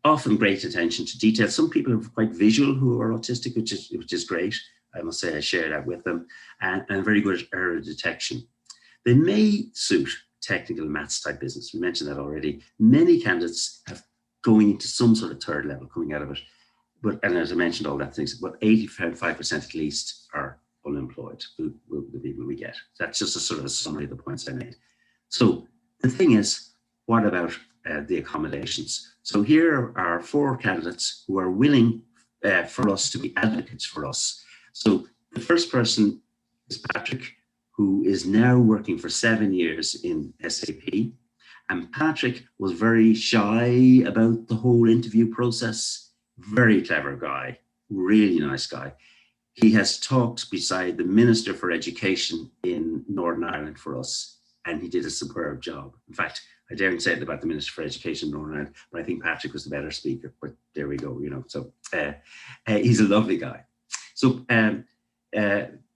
Often great attention to detail. Some people are quite visual who are autistic, which is great. I must say I share that with them, and very good at error detection. They may suit technical maths type business. We mentioned that already. Many candidates have going into some sort of third level coming out of it. But, and as I mentioned, all that things, but 85% at least are unemployed, the people we get. That's just a sort of a summary of the points I made. So the thing is, what about the accommodations? So here are 4 candidates who are willing for us to be advocates for us. So the first person is Patrick, who is now working for 7 years in SAP. And Patrick was very shy about the whole interview process. Very clever guy, really nice guy. He has talked beside the Minister for Education in Northern Ireland for us, and he did a superb job. In fact, I daren't say it about the Minister for Education in Northern Ireland, but I think Patrick was the better speaker. But there we go, you know. So he's a lovely guy. So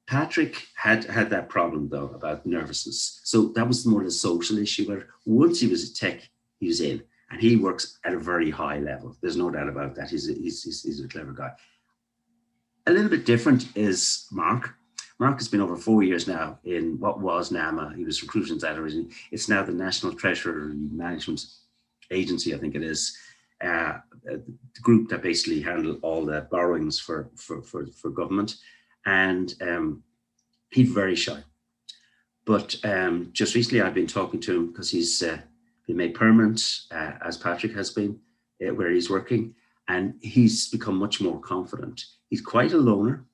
Patrick had that problem though about nervousness. So that was more the social issue. But once he was a tech, he was in, and he works at a very high level. There's no doubt about that. He's a clever guy. A little bit different is Mark. Mark has been over 4 years now in what was NAMA. He was recruiting that originally. It's now the National Treasury Management Agency, I think it is. The group that basically handle all the borrowings for government. And he's very shy. But just recently I've been talking to him because he's been made permanent, as Patrick has been, where he's working. And he's become much more confident. He's quite a loner,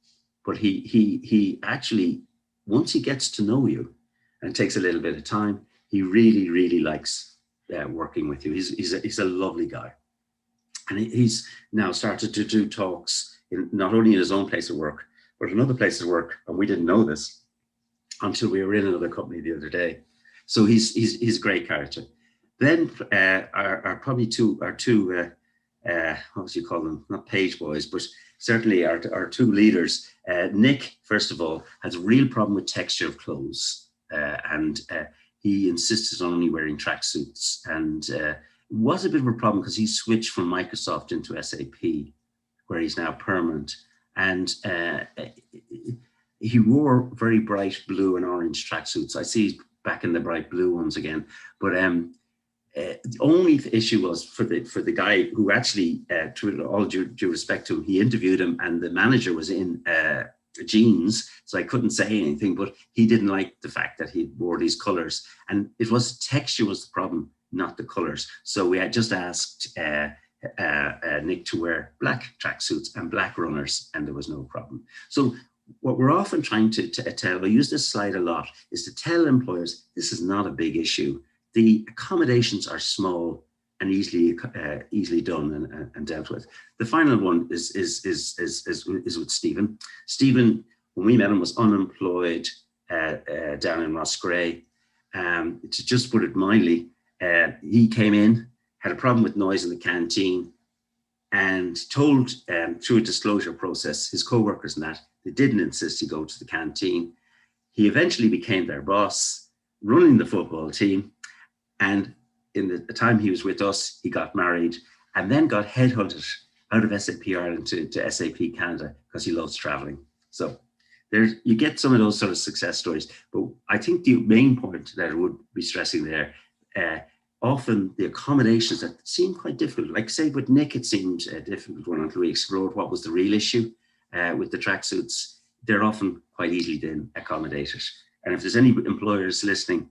but he actually, once he gets to know you, and it takes a little bit of time, he really, really likes working with you. He's a lovely guy. And he's now started to do talks, not only in his own place of work, but another place of work. And we didn't know this until we were in another company the other day. So he's a great character. Then our two what would you call them? Not page boys, but certainly our two leaders. Nick, first of all, has a real problem with texture of clothes, and he insisted on only wearing tracksuits. And it was a bit of a problem because he switched from Microsoft into SAP, where he's now permanent. And he wore very bright blue and orange tracksuits. I see he's back in the bright blue ones again, but the only issue was for the guy who actually, to all due respect to him, he interviewed him and the manager was in jeans, so I couldn't say anything, but he didn't like the fact that he wore these colors. And it was texture was the problem, not the colors. So we had just asked Nick to wear black tracksuits and black runners, and there was no problem. So what we're often trying to tell, I use this slide a lot, is to tell employers, this is not a big issue. The accommodations are small and easily done and dealt with. The final one is with Stephen. Stephen, when we met him, was unemployed down in Roscrea. To just put it mildly, he came in, had a problem with noise in the canteen, and told through a disclosure process his co-workers and that they didn't insist he go to the canteen. He eventually became their boss, running the football team. And in the time he was with us, he got married and then got headhunted out of SAP Ireland to SAP Canada because he loves traveling. So you get some of those sort of success stories. But I think the main point that I would be stressing there, often the accommodations that seem quite difficult, like say with Nick, it seemed a difficult one until we explored what was the real issue with the tracksuits. They're often quite easily then accommodated. And if there's any employers listening,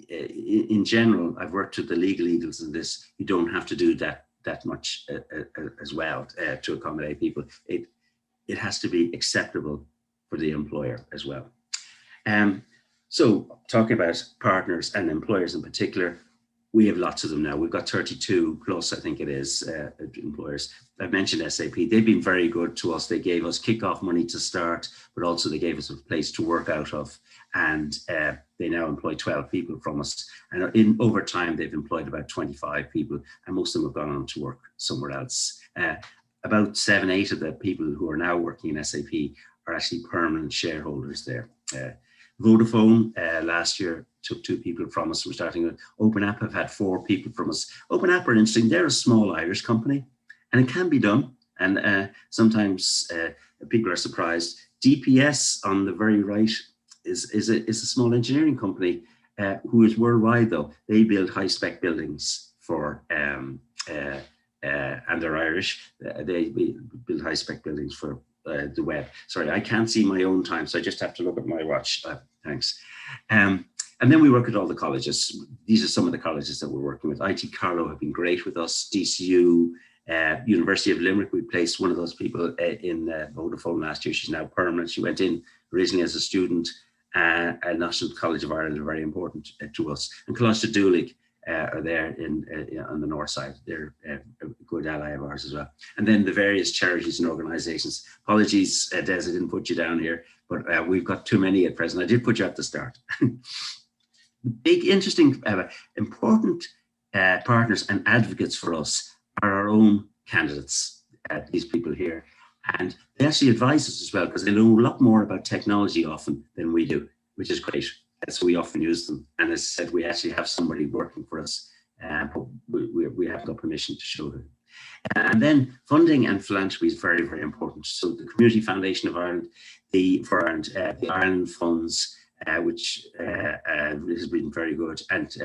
in general, I've worked with the legal eagles in this. You don't have to do that much as well to accommodate people. It has to be acceptable for the employer as well. So talking about partners and employers in particular, we have lots of them now. We've got 32 plus, I think it is, employers. I've mentioned SAP. They've been very good to us. They gave us kickoff money to start, but also they gave us a place to work out of. And they now employ 12 people from us. And over time, they've employed about 25 people, and most of them have gone on to work somewhere else. About 7, 8 of the people who are now working in SAP are actually permanent shareholders there. Vodafone last year took 2 people from us. We're starting with OpenApp, have had 4 people from us. OpenApp are interesting. They're a small Irish company, and it can be done. And sometimes people are surprised. DPS on the very right is a small engineering company who is worldwide though. They build high spec buildings for, and they're Irish. They build high spec buildings for the Webb. Sorry, I can't see my own time, so I just have to look at my watch. Thanks. And then we work at all the colleges. These are some of the colleges that we're working with. IT Carlow have been great with us. DCU, University of Limerick, we placed one of those people in Vodafone last year. She's now permanent. She went in originally as a student. And National College of Ireland are very important to us. And Coláiste Dúlaig, are there on the north side. They're a good ally of ours as well. And then the various charities and organizations. Apologies, Des, I didn't put you down here, but we've got too many at present. I did put you at the start. Big, interesting, important partners and advocates for us are our own candidates, these people here. And they actually advise us as well, because they know a lot more about technology often than we do, which is great. So we often use them. And as I said, we actually have somebody working for us, but we have got permission to show them. And then funding and philanthropy is very, very important. So the Community Foundation of Ireland, the Ireland Funds, which has been very good, and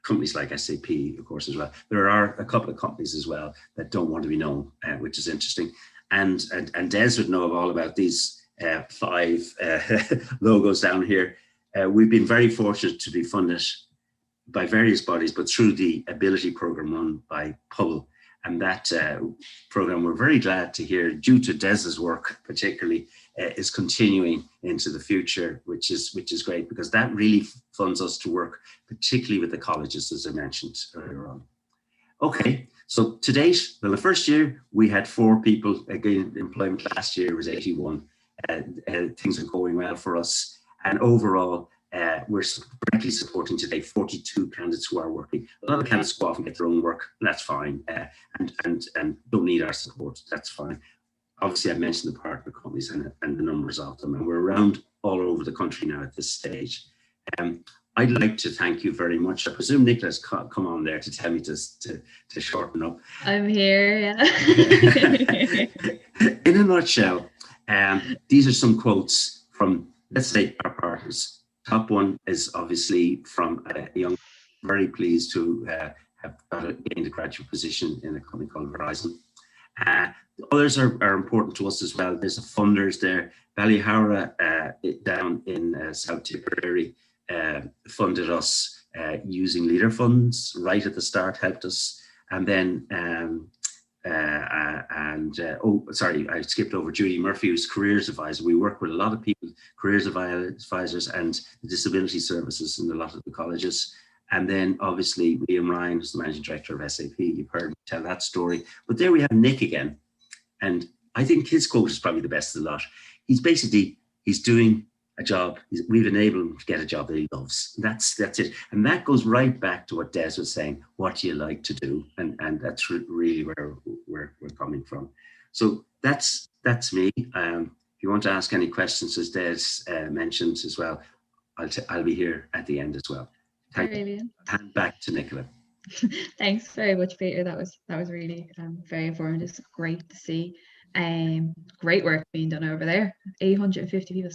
companies like SAP, of course, as well. There are a couple of companies as well that don't want to be known, which is interesting. And Des would know all about these 5 logos down here. We've been very fortunate to be funded by various bodies, but through the Ability program run by PUBL. And that program, we're very glad to hear, due to Des's work particularly, is continuing into the future, which is great, because that really funds us to work, particularly with the colleges, as I mentioned earlier on. Okay, so to date, well, the first year we had 4 people. Again, employment last year was 81. Things are going well for us, and overall, we're directly supporting today 42 candidates who are working. A lot of candidates go off and get their own work, and that's fine, and don't need our support. That's fine. Obviously, I mentioned the partner companies and the numbers of them, and we're around all over the country now at this stage. I'd like to thank you very much. I presume Nicola's come on there to tell me to shorten up. I'm here, yeah. In a nutshell, these are some quotes from, let's say, our partners. Top one is obviously from a young, very pleased to have gained a graduate position in a company called Verizon. Others are important to us as well. There's the funders there. Ballyhowra down in South Tipperary funded us using leader funds right at the start, helped us. And then, oh, sorry, I skipped over Judy Murphy, who's careers advisor. We work with a lot of people, careers advisors and the disability services in a lot of the colleges. And then obviously Liam Ryan, who's the managing director of SAP. You've heard me tell that story. But there we have Nick again. And I think his quote is probably the best of the lot. He's doing a job. We've enabled him to get a job that he loves. That's it. And that goes right back to what Des was saying. What do you like to do? And that's really where we're coming from. So that's me. If you want to ask any questions, as Des mentioned as well, I'll be here at the end as well. Brilliant. Hand back to Nicola. Thanks very much, Peter. That was really very informative. It's great to see. Great work being done over there. 850 people.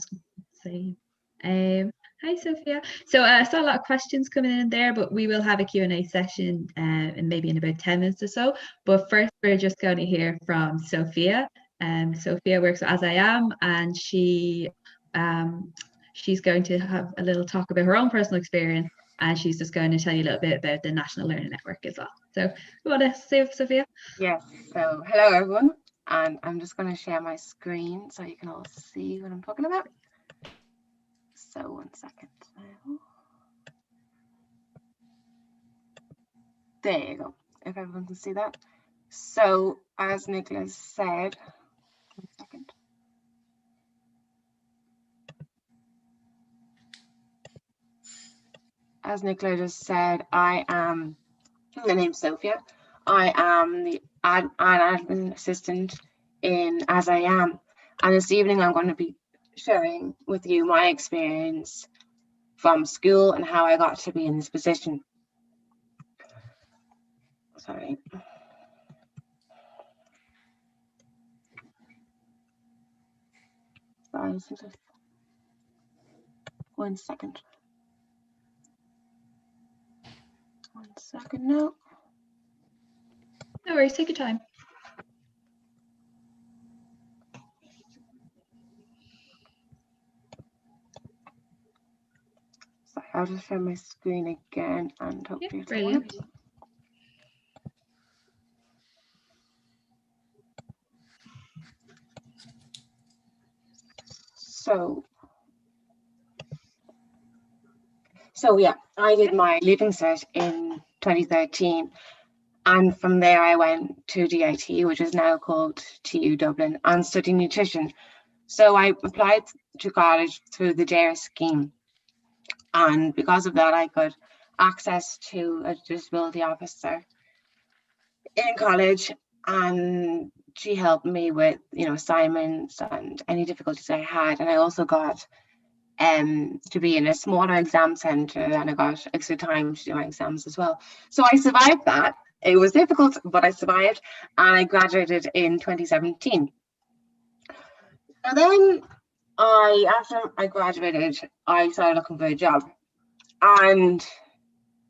Same. Hi, Sophia. So I saw a lot of questions coming in there, but we will have a Q&A session and maybe in about 10 minutes or so. But first, we're just going to hear from Sophia. Sophia works with AsIAm, and she's going to have a little talk about her own personal experience, and she's just going to tell you a little bit about the National Learning Network as well. So you want to say, Sophia? Yes, so hello everyone, and I'm just going to share my screen so you can all see what I'm talking about. So 1 second. There you go, if everyone can see that. So as Nicholas said, 1 second. As Nicola just said, my name's Sophia. I am an admin assistant in AsIAm, and this evening I'm going to be sharing with you my experience from school and how I got to be in this position. Sorry. Sorry, 1 second. 1 second now. No worries, take your time. Sorry, I'll just share my screen again and hopefully it's brilliant. So yeah, I did my Leaving Cert in 2013, and from there I went to DIT, which is now called TU Dublin, and studied nutrition. So I applied to college through the DARE scheme, and because of that I got access to a disability officer in college, and she helped me with, you know, assignments and any difficulties I had. And I also got to be in a smaller exam centre, and I got extra time to do my exams as well. So I survived that. It was difficult, but I survived, and I graduated in 2017. And then after I graduated, I started looking for a job, and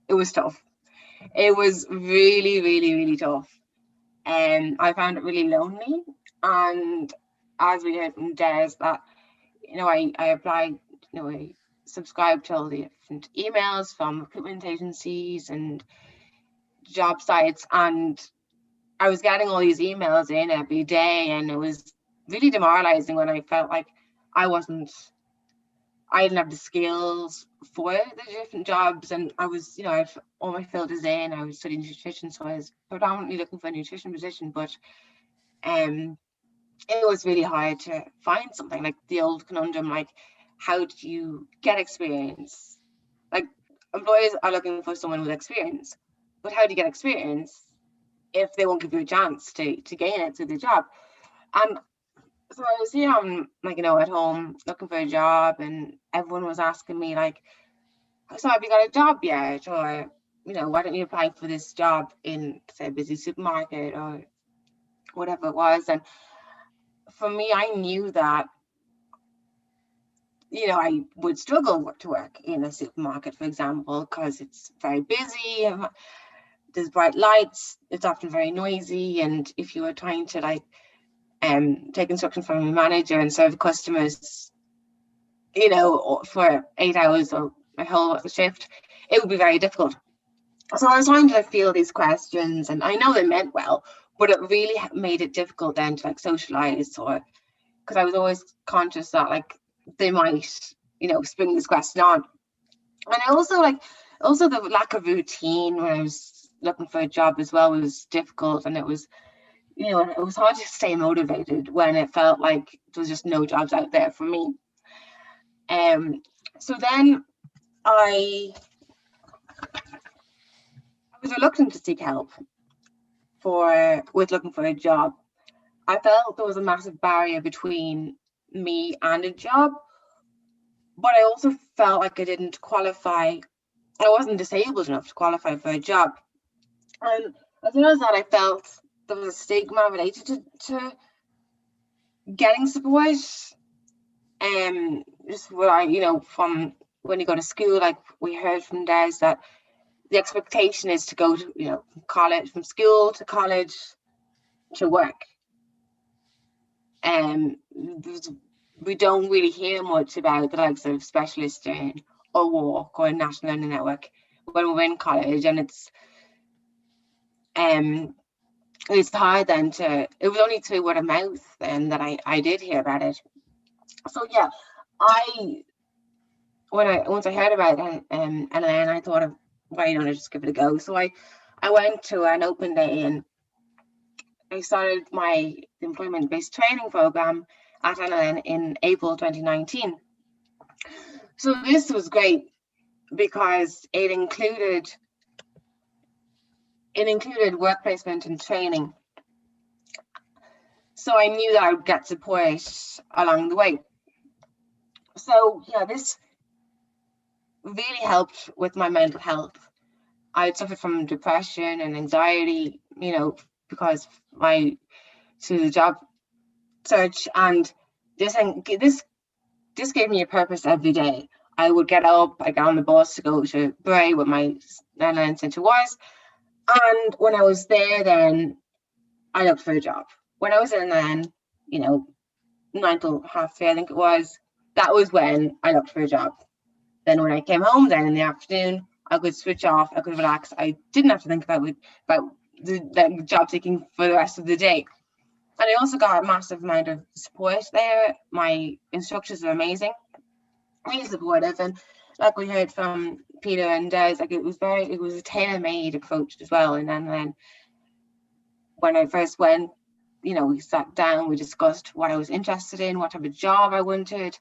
it was tough. It was really, really, really tough. And I found it really lonely. And as we heard from Des, that, you know, I applied, you know, I subscribed to all the different emails from recruitment agencies and job sites, and I was getting all these emails in every day, and it was really demoralizing when I felt like I didn't have the skills for the different jobs. And I was, you know, I had all my filters in, I was studying nutrition, so I was predominantly looking for a nutrition position, but it was really hard to find something. Like the old conundrum, like, how do you get experience? Like, employers are looking for someone with experience, but how do you get experience if they won't give you a chance to gain it through the job? And so I was here, like, you know, at home looking for a job, and everyone was asking me, like, so have you got a job yet? Or, you know, why don't you apply for this job in, say, a busy supermarket or whatever it was? And for me, I knew that, you know, I would struggle to work in a supermarket, for example, because it's very busy, there's bright lights, it's often very noisy, and if you were trying to, like, take instruction from a manager and serve customers, you know, for 8 hours or a whole shift, it would be very difficult. So I was trying to field these questions, and I know they meant well, but it really made it difficult then to, like, socialize, or because I was always conscious that, like, they might, you know, spring this question on. And I also, like, the lack of routine when I was looking for a job as well was difficult, and it was, you know, it was hard to stay motivated when it felt like there was just no jobs out there for me. So then I was reluctant to seek help with looking for a job. I felt there was a massive barrier between me and a job, but I also felt like I didn't qualify. I wasn't disabled enough to qualify for a job. And as well as that, I felt there was a stigma related to getting support. Just what I, you know, from when you go to school, like we heard from Des, that the expectation is to go to, you know, college, from school to college to work. We don't really hear much about the likes of Specialisterne or Walk or National Learning Network when we're in college, and it's hard then to, it was only through word of mouth then that I did hear about it. So yeah, once I heard about it, and then I thought of, why don't I just give it a go? So I went to an open day, and I started my employment-based training program at NLN in April 2019. So this was great because it included work placement and training. So I knew that I would get support along the way. So yeah, this really helped with my mental health. I had suffered from depression and anxiety, you know, because through the job search, and this gave me a purpose every day. I would get up, I got on the bus to go to Bray, where my NLN centre was, and when I was there, then I looked for a job. When I was in NLN, you know, 9 till 3:30, I think it was, that was when I looked for a job. Then when I came home, then in the afternoon, I could switch off, I could relax. I didn't have to think about the job seeking for the rest of the day. And I also got a massive amount of support there. My instructors are amazing, really supportive. And like we heard from Peter and Des, like it was a tailor-made approach as well. And then when I first went, you know, we sat down, we discussed what I was interested in, what type of job I wanted,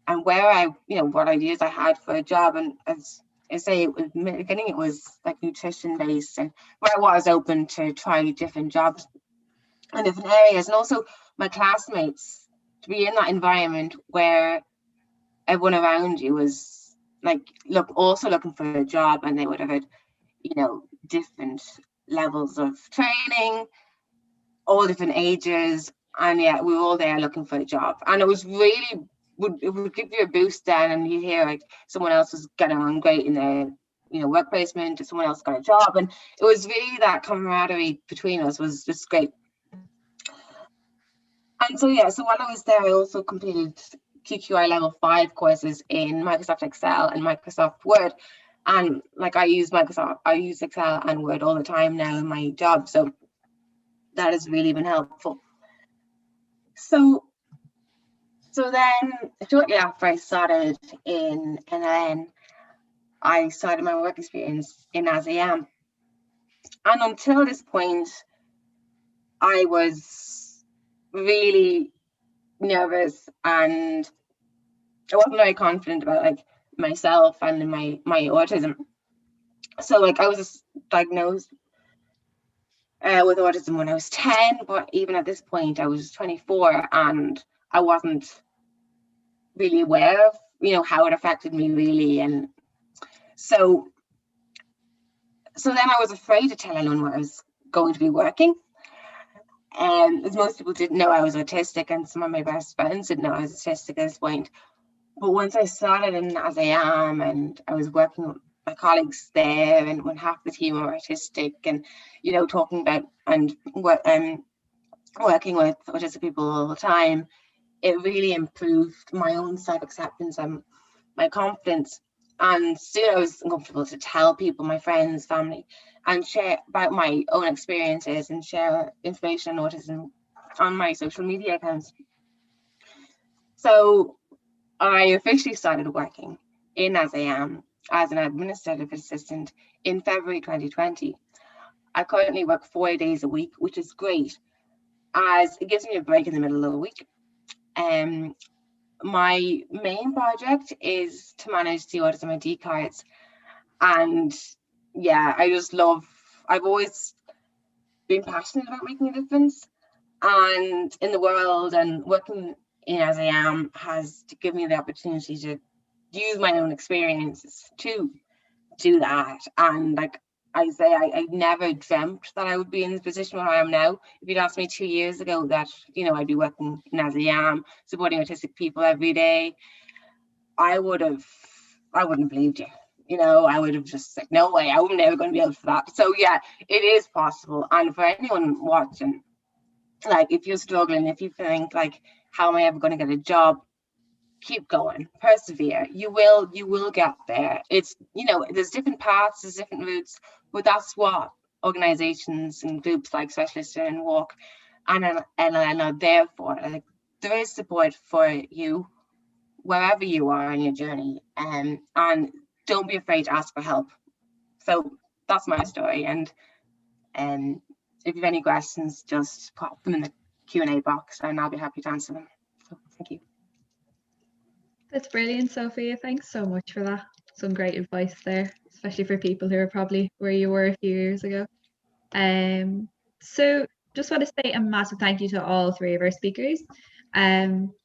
and where I, you know, what ideas I had for a job. And as I say, at the beginning it was like nutrition based, and where I was open to try different jobs in different areas. And also my classmates, to be in that environment where everyone around you was like, also looking for a job, and they would have had, you know, different levels of training, all different ages, and yeah, we were all there looking for a job. And it was really, it would give you a boost then, and you hear like someone else was getting on great in their, you know, work placement, and someone else got a job, and it was really that camaraderie between us was just great. And so yeah, so while I was there, I also completed QQI level 5 courses in Microsoft Excel and Microsoft Word. And like I use Excel and Word all the time now in my job, so that has really been helpful. So then shortly after I started in NLN, I started my work experience in AsIAm. And until this point, I was really nervous, and I wasn't very confident about like myself and my autism. So like I was diagnosed with autism when I was 10, but even at this point I was 24, and I wasn't really aware of, you know, how it affected me really. And so then I was afraid to tell anyone where I was going to be working. As most people didn't know I was autistic, and some of my best friends didn't know I was autistic at this point. But once I started in AsIAm, and I was working with my colleagues there, and when half the team were autistic, and, you know, talking about and working with autistic people all the time, it really improved my own self-acceptance and my confidence. And soon I was comfortable to tell people, my friends, family, and share about my own experiences and share information on autism on my social media accounts. So I officially started working in AsIAm as an administrative assistant in February 2020. I currently work 4 days a week, which is great, as it gives me a break in the middle of the week. My main project is to manage the autism ID cards, and yeah, I've always been passionate about making a difference and in the world, and working in AsIAm has given me the opportunity to use my own experiences to do that. And like I say, I never dreamt that I would be in the position where I am now. If you'd asked me 2 years ago that, you know, I'd be working in AsIAm, supporting autistic people every day, I wouldn't have believed you. You know, I would have just said, no way, I'm never going to be able to do that. So yeah, it is possible. And for anyone watching, like if you're struggling, if you think like, how am I ever going to get a job? Keep going, persevere. You will get there. It's, you know, there's different paths, there's different routes, but that's what organizations and groups like Specialisterne and Walk and NLN are there for. Like, there is support for you wherever you are on your journey, and don't be afraid to ask for help. So that's my story, and if you have any questions, just pop them in the Q&A box and I'll be happy to answer them. So thank you. That's brilliant, Sophia. Thanks so much for that. Some great advice there, especially for people who are probably where you were a few years ago. So just want to say a massive thank you to all 3 of our speakers,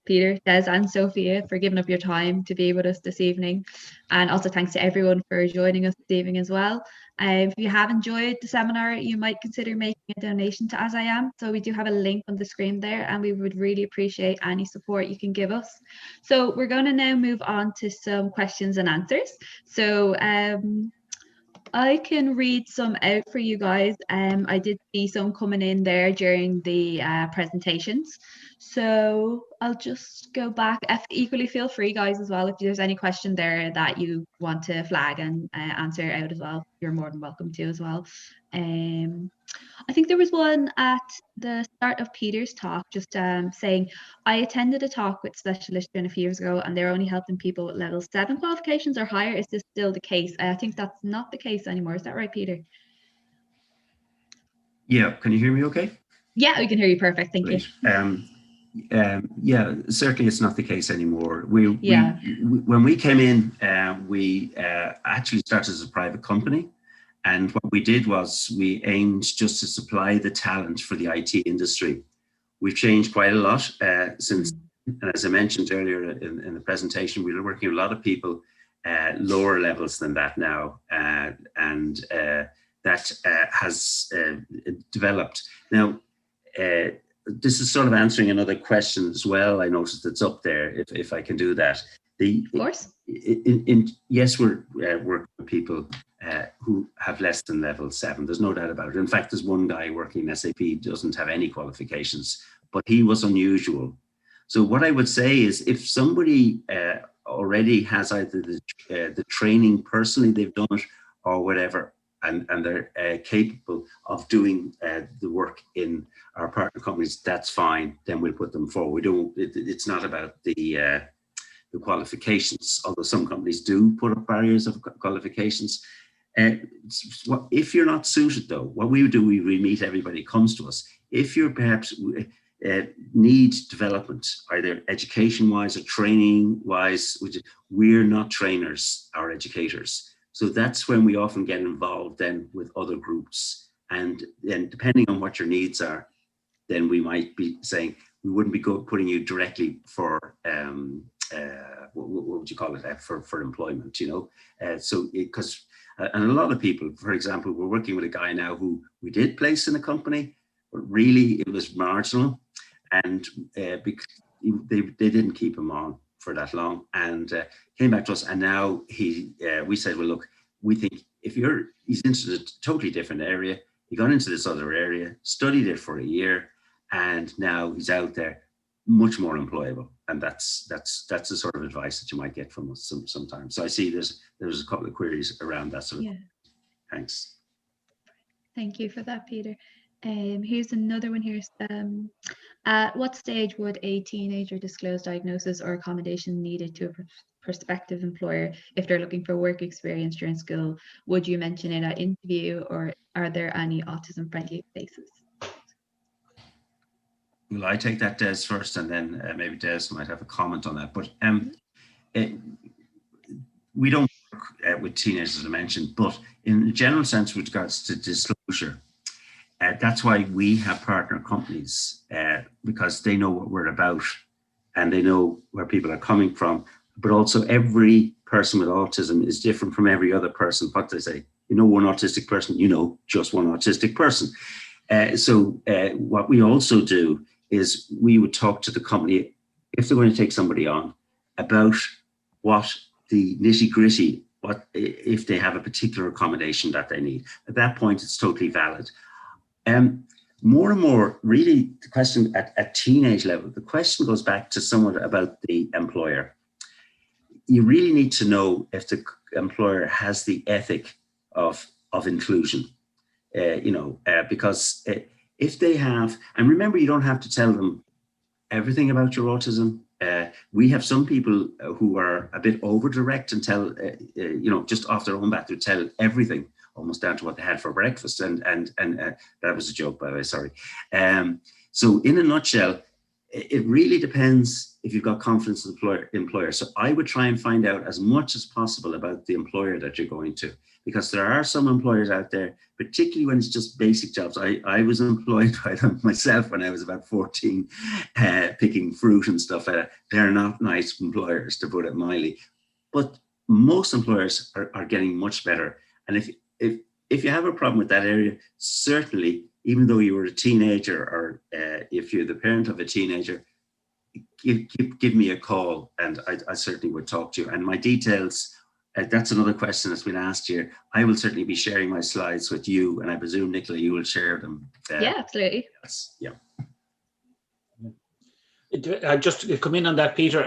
Peter, Des and Sophia, for giving up your time to be with us this evening. And also thanks to everyone for joining us this evening as well. If you have enjoyed the seminar, you might consider making a donation to AsIAm. So we do have a link on the screen there, and we would really appreciate any support you can give us. So we're going to now move on to some questions and answers. So I can read some out for you guys. I did see some coming in there during the presentations. So I'll just go back. Equally feel free, guys, as well. If there's any question there that you want to flag and answer out as well, you're more than welcome to as well. I think there was one at the start of Peter's talk, just saying, I attended a talk with Specialisterne a few years ago, and they're only helping people with level 7 qualifications or higher. Is this still the case? I think that's not the case anymore. Is that right, Peter? Yeah, can you hear me okay? Yeah, we can hear you perfect. Thank you. Yeah, certainly it's not the case anymore. When we came in, we actually started as a private company. And what we did was we aimed just to supply the talent for the IT industry. We've changed quite a lot since, and as I mentioned earlier in the presentation, we're working with a lot of people lower levels than that now. And that has developed. Now, this is sort of answering another question as well. I noticed it's up there, if I can do that. Of course. Yes, we're working with people who have less than level 7. There's no doubt about it. In fact, there's one guy working in SAP who doesn't have any qualifications, but he was unusual. So what I would say is if somebody already has either the training personally, they've done it or whatever, and they're capable of doing the work in our partner companies, that's fine. Then we'll put them forward. It's not about the qualifications, although some companies do put up barriers of qualifications. If you're not suited, though, what we do, we meet everybody who comes to us. If you're perhaps need development, either education-wise or training-wise, we're not trainers or educators. So that's when we often get involved then with other groups. And then depending on what your needs are, then we might be saying, we wouldn't be putting you directly for, what would you call it, for employment, you know? Because and a lot of people, for example, we're working with a guy now who we did place in a company, but really it was marginal. And because they didn't keep him on for that long, and came back to us. And now we said, well, look, we think he's into a totally different area. He got into this other area, studied it for a year, and now he's out there much more employable. And that's the sort of advice that you might get from us sometimes. So I see there's a couple of queries around that sort of thing. Thanks. Thank you for that, Peter. Here's another one here. At what stage would a teenager disclose diagnosis or accommodation needed to a prospective employer if they're looking for work experience during school? Would you mention it at interview, or are there any autism-friendly places? Will I take that, Des, first, and then maybe Des might have a comment on that. But we don't work with teenagers, as I mentioned, but in a general sense with regards to disclosure, that's why we have partner companies, because they know what we're about and they know where people are coming from. But also every person with autism is different from every other person. What they say, you know, one autistic person, you know, just one autistic person. So what we also do is we would talk to the company, if they're going to take somebody on, about what the nitty-gritty, what if they have a particular accommodation that they need. At that point, it's totally valid. More and more, really, the question at teenage level, the question goes back to somewhat about the employer. You really need to know if the employer has the ethic of inclusion, because if they have, and remember, you don't have to tell them everything about your autism. We have some people who are a bit over direct and tell, just off their own bat, to tell everything, almost down to what they had for breakfast. And that was a joke, by the way, sorry. So in a nutshell, it really depends if you've got confidence in the employer. So I would try and find out as much as possible about the employer that you're going to, because there are some employers out there, particularly when it's just basic jobs. I was employed by them myself when I was about 14, picking fruit and stuff. They're not nice employers, to put it mildly. But most employers are getting much better. And if you have a problem with that area, certainly, even though you were a teenager, or if you're the parent of a teenager, give me a call, and I certainly would talk to you. And my details, that's another question that's been asked here. I will certainly be sharing my slides with you, and I presume, Nicola, you will share them. Yeah, absolutely. Yes, yeah. I just come in on that, Peter.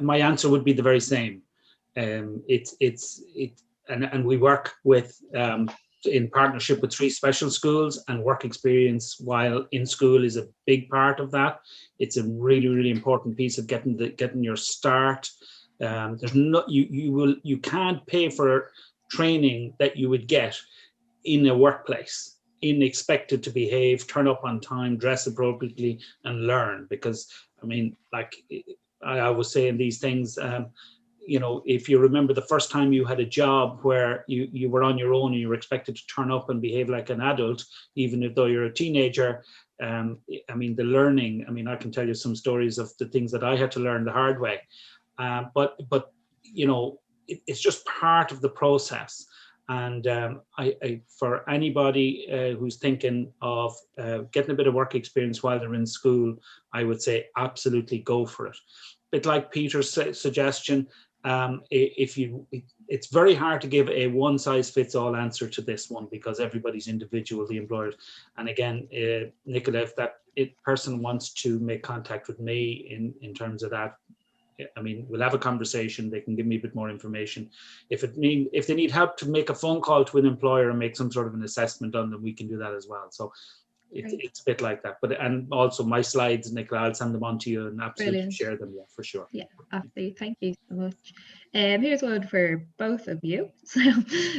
My answer would be the very same. And we work with in partnership with 3 special schools, and work experience while in school is a big part of that. It's a really, really important piece of getting your start. There's no you can't pay for training that you would get in a workplace, in expected to behave, turn up on time, dress appropriately, and learn. Because I mean, like I was saying these things, you know, if you remember the first time you had a job where you were on your own and you were expected to turn up and behave like an adult, even though you're a teenager, I mean, the learning, I mean, I can tell you some stories of the things that I had to learn the hard way. But you know, it's just part of the process. And for anybody who's thinking of getting a bit of work experience while they're in school, I would say absolutely go for it. A bit like Peter's suggestion, it's very hard to give a one-size-fits-all answer to this one, because everybody's individual, the employers. And again, Nicola, if that person wants to make contact with me in terms of that, I mean, we'll have a conversation. They can give me a bit more information. If they need help to make a phone call to an employer and make some sort of an assessment on them, we can do that as well. So it's a bit like that. And also my slides, Nicola, I'll send them on to you and absolutely Brilliant. Share them. Yeah, for sure. Yeah, absolutely. Thank you so much. Here's one for both of you. So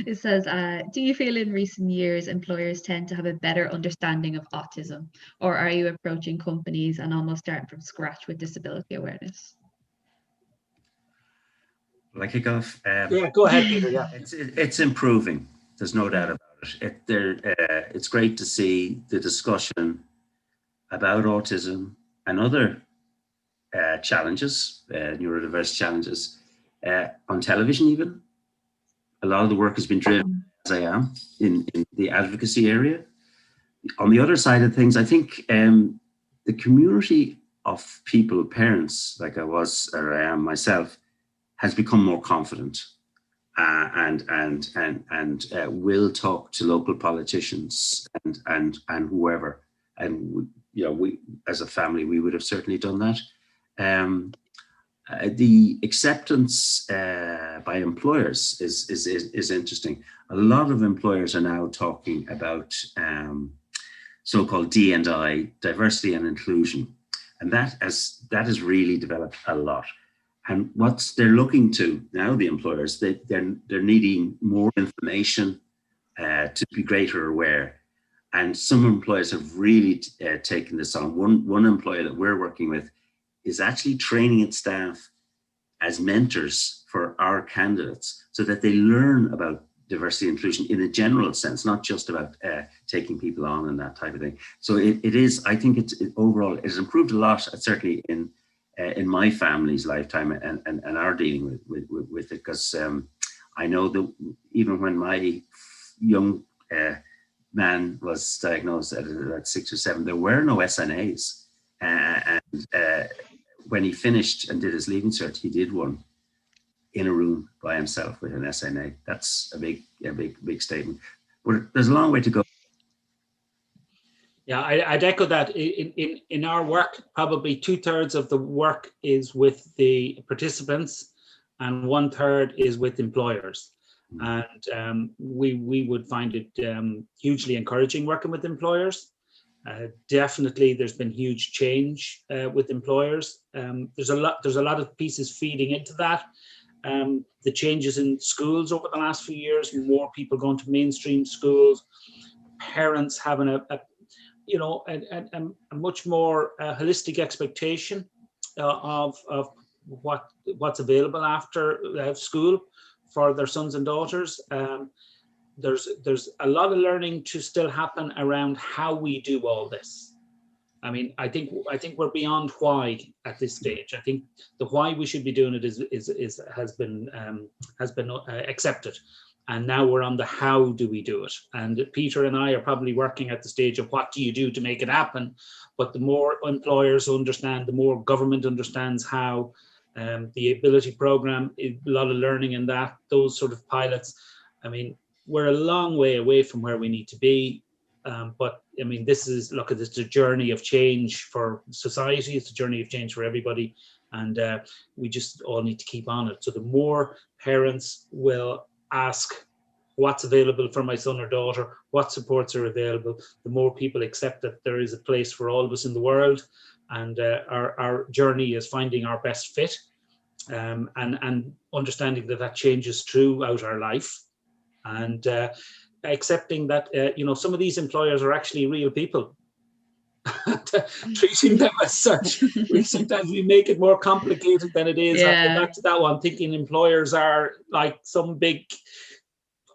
it says, do you feel in recent years employers tend to have a better understanding of autism, or are you approaching companies and almost starting from scratch with disability awareness? Will I kick off? Yeah, go ahead, Peter. Yeah, it's improving. There's no doubt about it. It's great to see the discussion about autism and other challenges, neurodiverse challenges, on television even. A lot of the work has been driven, as I am, in the advocacy area. On the other side of things, I think the community of people, parents, like I was or I am myself, has become more confident and will talk to local politicians and whoever. And you know, we as a family, we would have certainly done that. The acceptance by employers is interesting. A lot of employers are now talking about so-called D&I, diversity and inclusion, and that has really developed a lot. And what they're looking to now, the employers, they're needing more information to be greater aware. And some employers have really taken this on. One employer that we're working with is actually training its staff as mentors for our candidates so that they learn about diversity and inclusion in a general sense, not just about taking people on and that type of thing. So it is, I think overall, it has improved a lot, certainly in my family's lifetime and our dealing with it, because I know that even when my young man was diagnosed at 6 or 7, there were no SNAs. And when he finished and did his leaving cert, he did one in a room by himself with an SNA. That's a big statement. But there's a long way to go. Yeah, I'd echo that. In our work, probably 2/3 of the work is with the participants and 1/3 is with employers. And we would find it hugely encouraging working with employers. Definitely, there's been huge change with employers. There's a lot of pieces feeding into that. The changes in schools over the last few years, more people going to mainstream schools, parents having a much more holistic expectation of what's available after school for their sons and daughters. There's a lot of learning to still happen around how we do all this. I mean, I think we're beyond why at this stage. I think the why we should be doing it has been accepted, and now we're on the how do we do it. And Peter and I are probably working at the stage of what do you do to make it happen. But the more employers understand, the more government understands how. The ability program, a lot of learning in that, those sort of pilots. I mean, we're a long way away from where we need to be. But I mean, this is, look, it's a journey of change for society. It's a journey of change for everybody. And we just all need to keep on it. So the more parents will ask what's available for my son or daughter, what supports are available, the more people accept that there is a place for all of us in the world. And our journey is finding our best fit, and understanding that changes throughout our life. And accepting that, some of these employers are actually real people. Treating them as such, sometimes we make it more complicated than it is. I go back to that one, thinking employers are like some big,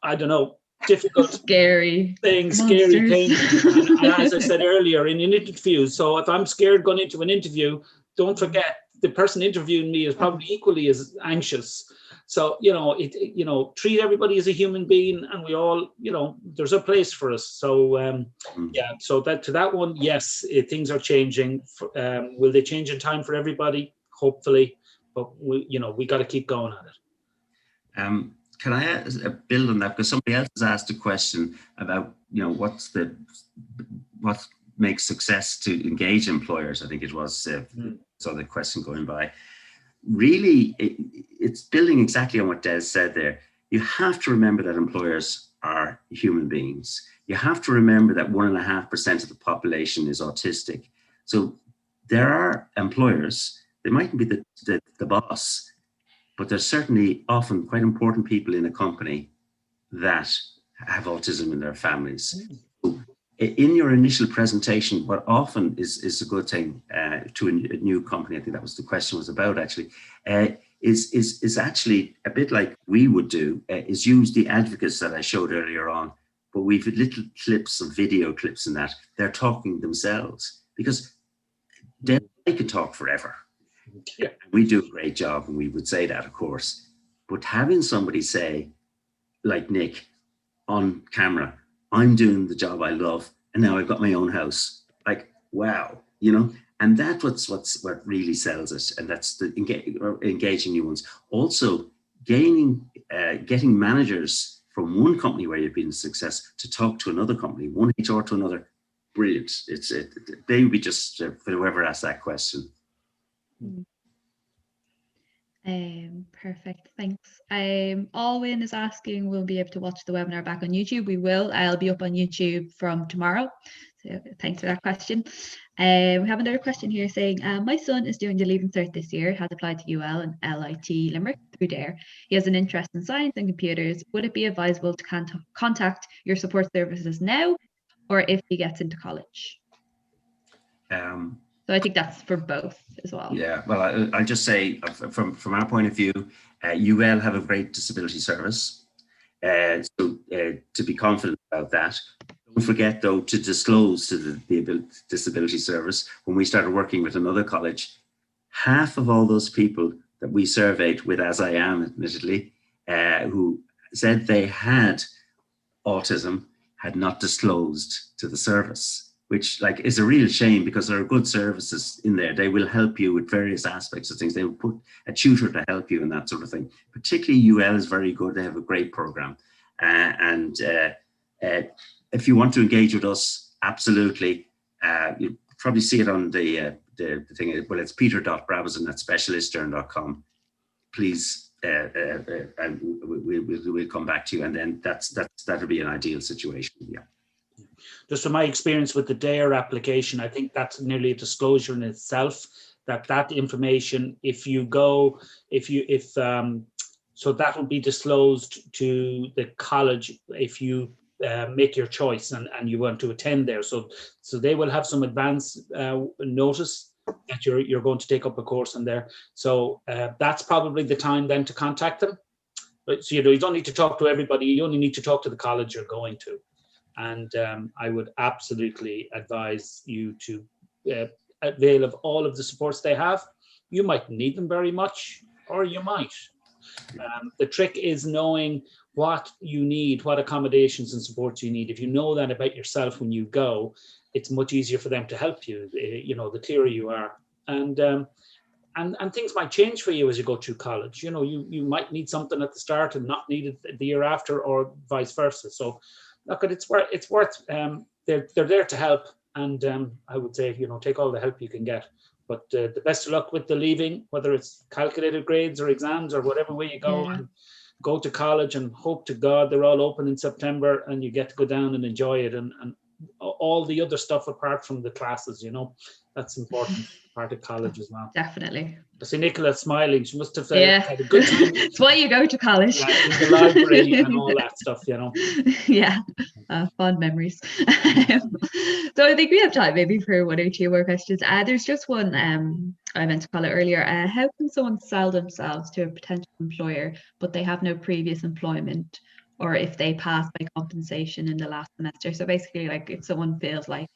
I don't know, difficult, scary things, monsters. Scary things. And as I said earlier, in an interview, so if I'm scared going into an interview, don't forget the person interviewing me is probably equally as anxious. So, treat everybody as a human being, and we all, there's a place for us. So, so that to that one, yes, things are changing. Will they change in time for everybody? Hopefully, but we got to keep going at it. Can I build on that? Because somebody else has asked a question about, what makes success to engage employers. I think it was, saw the question going by. Really, it's building exactly on what Des said there. You have to remember that employers are human beings. You have to remember that 1.5% of the population is autistic. So there are employers, they mightn't be the boss, but there's certainly often quite important people in a company that have autism in their families. So in your initial presentation, what often is a good thing to a new company, I think that was the question was about actually, is actually a bit like we would do, is use the advocates that I showed earlier on, but we've little clips of video clips in that. They're talking themselves, because they can talk forever. Yeah. We do a great job, and we would say that, of course. But having somebody say, like Nick, on camera, I'm doing the job I love, and now I've got my own house. Like, wow, and that's what really sells it, and that's the engaging new ones. Also, getting managers from one company where you've been a success to talk to another company, one HR to another. Brilliant. They would be just for whoever asked that question. Perfect, thanks. Alwyn is asking, we'll be able to watch the webinar back on YouTube. We will. I'll be up on YouTube from tomorrow. So thanks for that question. We have another question here saying, my son is doing the Leaving Cert this year, has applied to UL and LIT Limerick through DARE. He has an interest in science and computers. Would it be advisable to contact your support services now, or if he gets into college? So I think that's for both as well. Yeah, well, I'll just say from our point of view, UL have a great disability service. So to be confident about that. Don't forget, though, to disclose to the disability service. When we started working with another college, half of all those people that we surveyed with AsIAm, admittedly, who said they had autism, had not disclosed to the service, which is a real shame, because there are good services in there. They will help you with various aspects of things. They will put a tutor to help you and that sort of thing. Particularly UL is very good. They have a great program. If you want to engage with us, absolutely. You probably see it on the thing. Well, it's peter.brabazon@specialisterne.com. Please, and we'll come back to you, and then that'll be an ideal situation. Yeah. Just from my experience with the DARE application, I think that's nearly a disclosure in itself. That information, so that will be disclosed to the college if you make your choice and you want to attend there. So they will have some advance notice that you're going to take up a course in there. So that's probably the time then to contact them. But so you don't need to talk to everybody. You only need to talk to the college you're going to. And I would absolutely advise you to avail of all of the supports they have. You might need them very much, or you might. The trick is knowing what you need, what accommodations and supports you need. If you know that about yourself when you go, it's much easier for them to help you. The clearer you are, and things might change for you as you go through college. You might need something at the start and not need it the year after, or vice versa. So look, it's worth they're there to help. And I would say, take all the help you can get. But the best of luck with the leaving, whether it's calculated grades or exams or whatever way you go, and go to college, and hope to God they're all open in September and you get to go down and enjoy it, and all the other stuff apart from the classes, that's important part of college as well. Definitely. I see Nicola smiling. She must have had a good time. It's why you go to college. Yeah, in the library and all that stuff, Yeah, fond memories. So I think we have time maybe for one or two more questions. There's just one I meant to call it earlier. How can someone sell themselves to a potential employer but they have no previous employment, or if they pass by compensation in the last semester? So basically, like, if someone feels like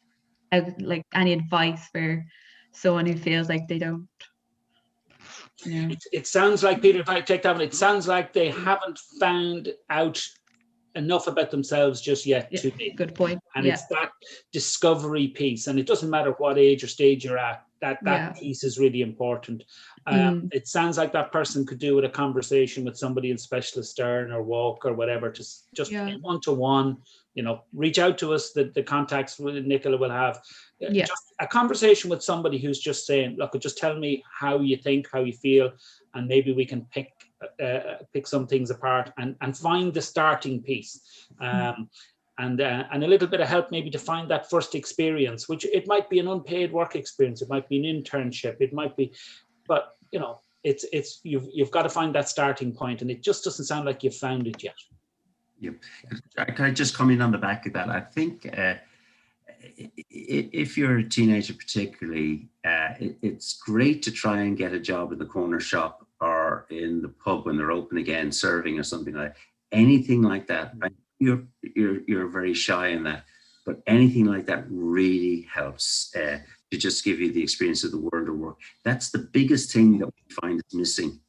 any advice for someone who feels like they don't. It sounds like, Peter, if I take that one, it sounds like they haven't found out enough about themselves just yet. Good point. And it's that discovery piece, and it doesn't matter what age or stage you're at, that piece is really important. It sounds like that person could do with a conversation with somebody in Specialisterne or Walk or whatever, just one-to-one, reach out to us. The contacts Nicola will have. Just a conversation with somebody who's just saying, look, just tell me how you think, how you feel, and maybe we can pick some things apart and find the starting piece. And a little bit of help maybe to find that first experience, which it might be an unpaid work experience, it might be an internship, it might be, but it's you've got to find that starting point, and it just doesn't sound like you've found it yet. Can I just come in on the back of that? I think if you're a teenager particularly, it's great to try and get a job in the corner shop or in the pub when they're open again, serving or something like that. Anything like that. You're very shy in that, but anything like that really helps to just give you the experience of the world of work. That's the biggest thing that we find is missing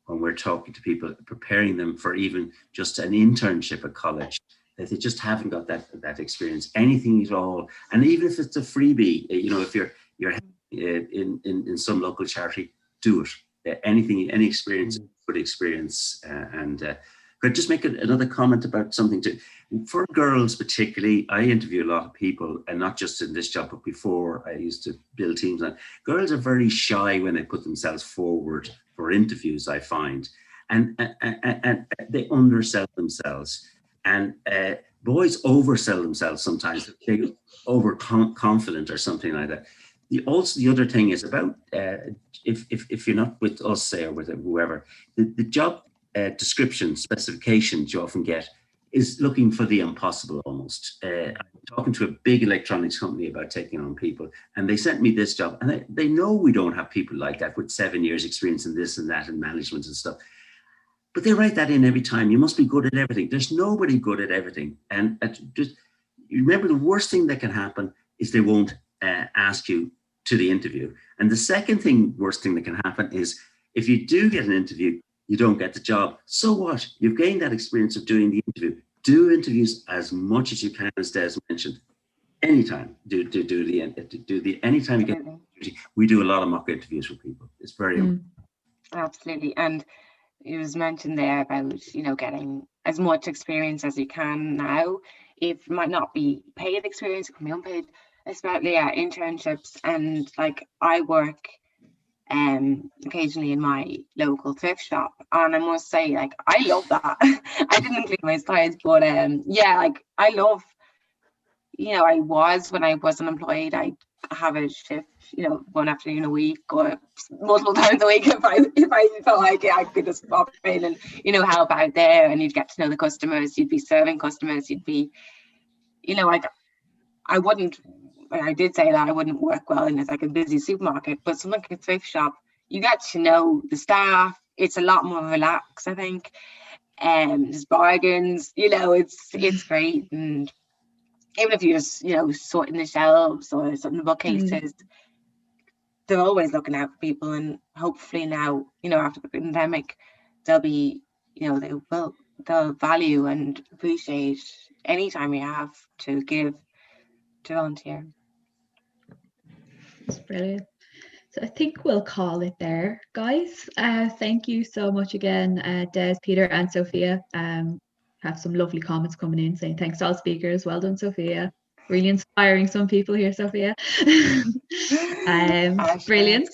when we're talking to people, preparing them for even just an internship at college, that they just haven't got that experience. Anything at all, and even if it's a freebie, if you're in some local charity, do it. Any experience, good experience, and. Could I just make another comment about something for girls particularly? I interview a lot of people, and not just in this job, but before I used to build teams. Girls are very shy when they put themselves forward for interviews, I find, and they undersell themselves, and boys oversell themselves sometimes. They overconfident or something like that. The other thing is about if you're not with us, say, or with whoever, the job description specifications you often get is looking for the impossible almost. I'm talking to a big electronics company about taking on people, and they sent me this job, and they know we don't have people like that with 7 years experience in this and that and management and stuff, but they write that in every time. You must be good at everything. There's nobody good at everything. And just remember, the worst thing that can happen is they won't ask you to the interview. And the second worst thing that can happen is if you do get an interview, you don't get the job. So what? You've gained that experience of doing the interview. Do interviews as much as you can, as Des mentioned. Anytime. Anytime you get an opportunity. We do a lot of mock interviews with people. It's very important. Absolutely. And it was mentioned there about, getting as much experience as you can now. It might not be paid experience, it can be unpaid, especially at internships. And I work occasionally in my local thrift shop, and I must say, I love that. I didn't include my slides, but I love, I was, when I wasn't employed, I have a shift, one afternoon a week or multiple times a week if I felt like I could just pop in and help out there, and you'd get to know the customers, you'd be serving customers, you'd be, I wouldn't. I did say that I wouldn't work well in a busy supermarket, but something like a thrift shop, you get to know the staff. It's a lot more relaxed, I think. There's bargains, it's great. And even if you're just, sorting the shelves or sorting the bookcases, they're always looking out for people. And hopefully now, after the pandemic, they'll be, they'll value and appreciate any time you have to give, to volunteer. That's brilliant. So I think we'll call it there, guys. Thank you so much again, Des, Peter, and Sophia. Have some lovely comments coming in saying thanks to all speakers. Well done, Sophia. really inspiring some people here, Sophia. Brilliant.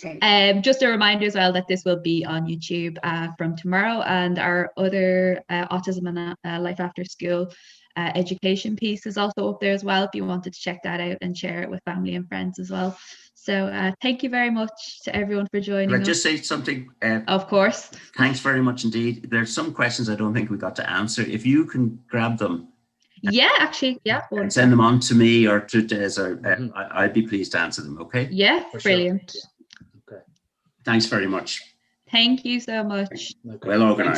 Just a reminder as well that this will be on YouTube from tomorrow, and our other Autism and Life After School education piece is also up there as well, if you wanted to check that out and share it with family and friends as well. So thank you very much to everyone for joining us. Can I just say something? Of course. Thanks very much indeed. There's some questions I don't think we got to answer. If you can grab them. Yeah, actually, yeah. And send them on to me or to Des, or I'd be pleased to answer them, okay? Yeah, brilliant. Sure. Yeah. Okay. Thanks very much. Thank you so much. Okay. Well organized.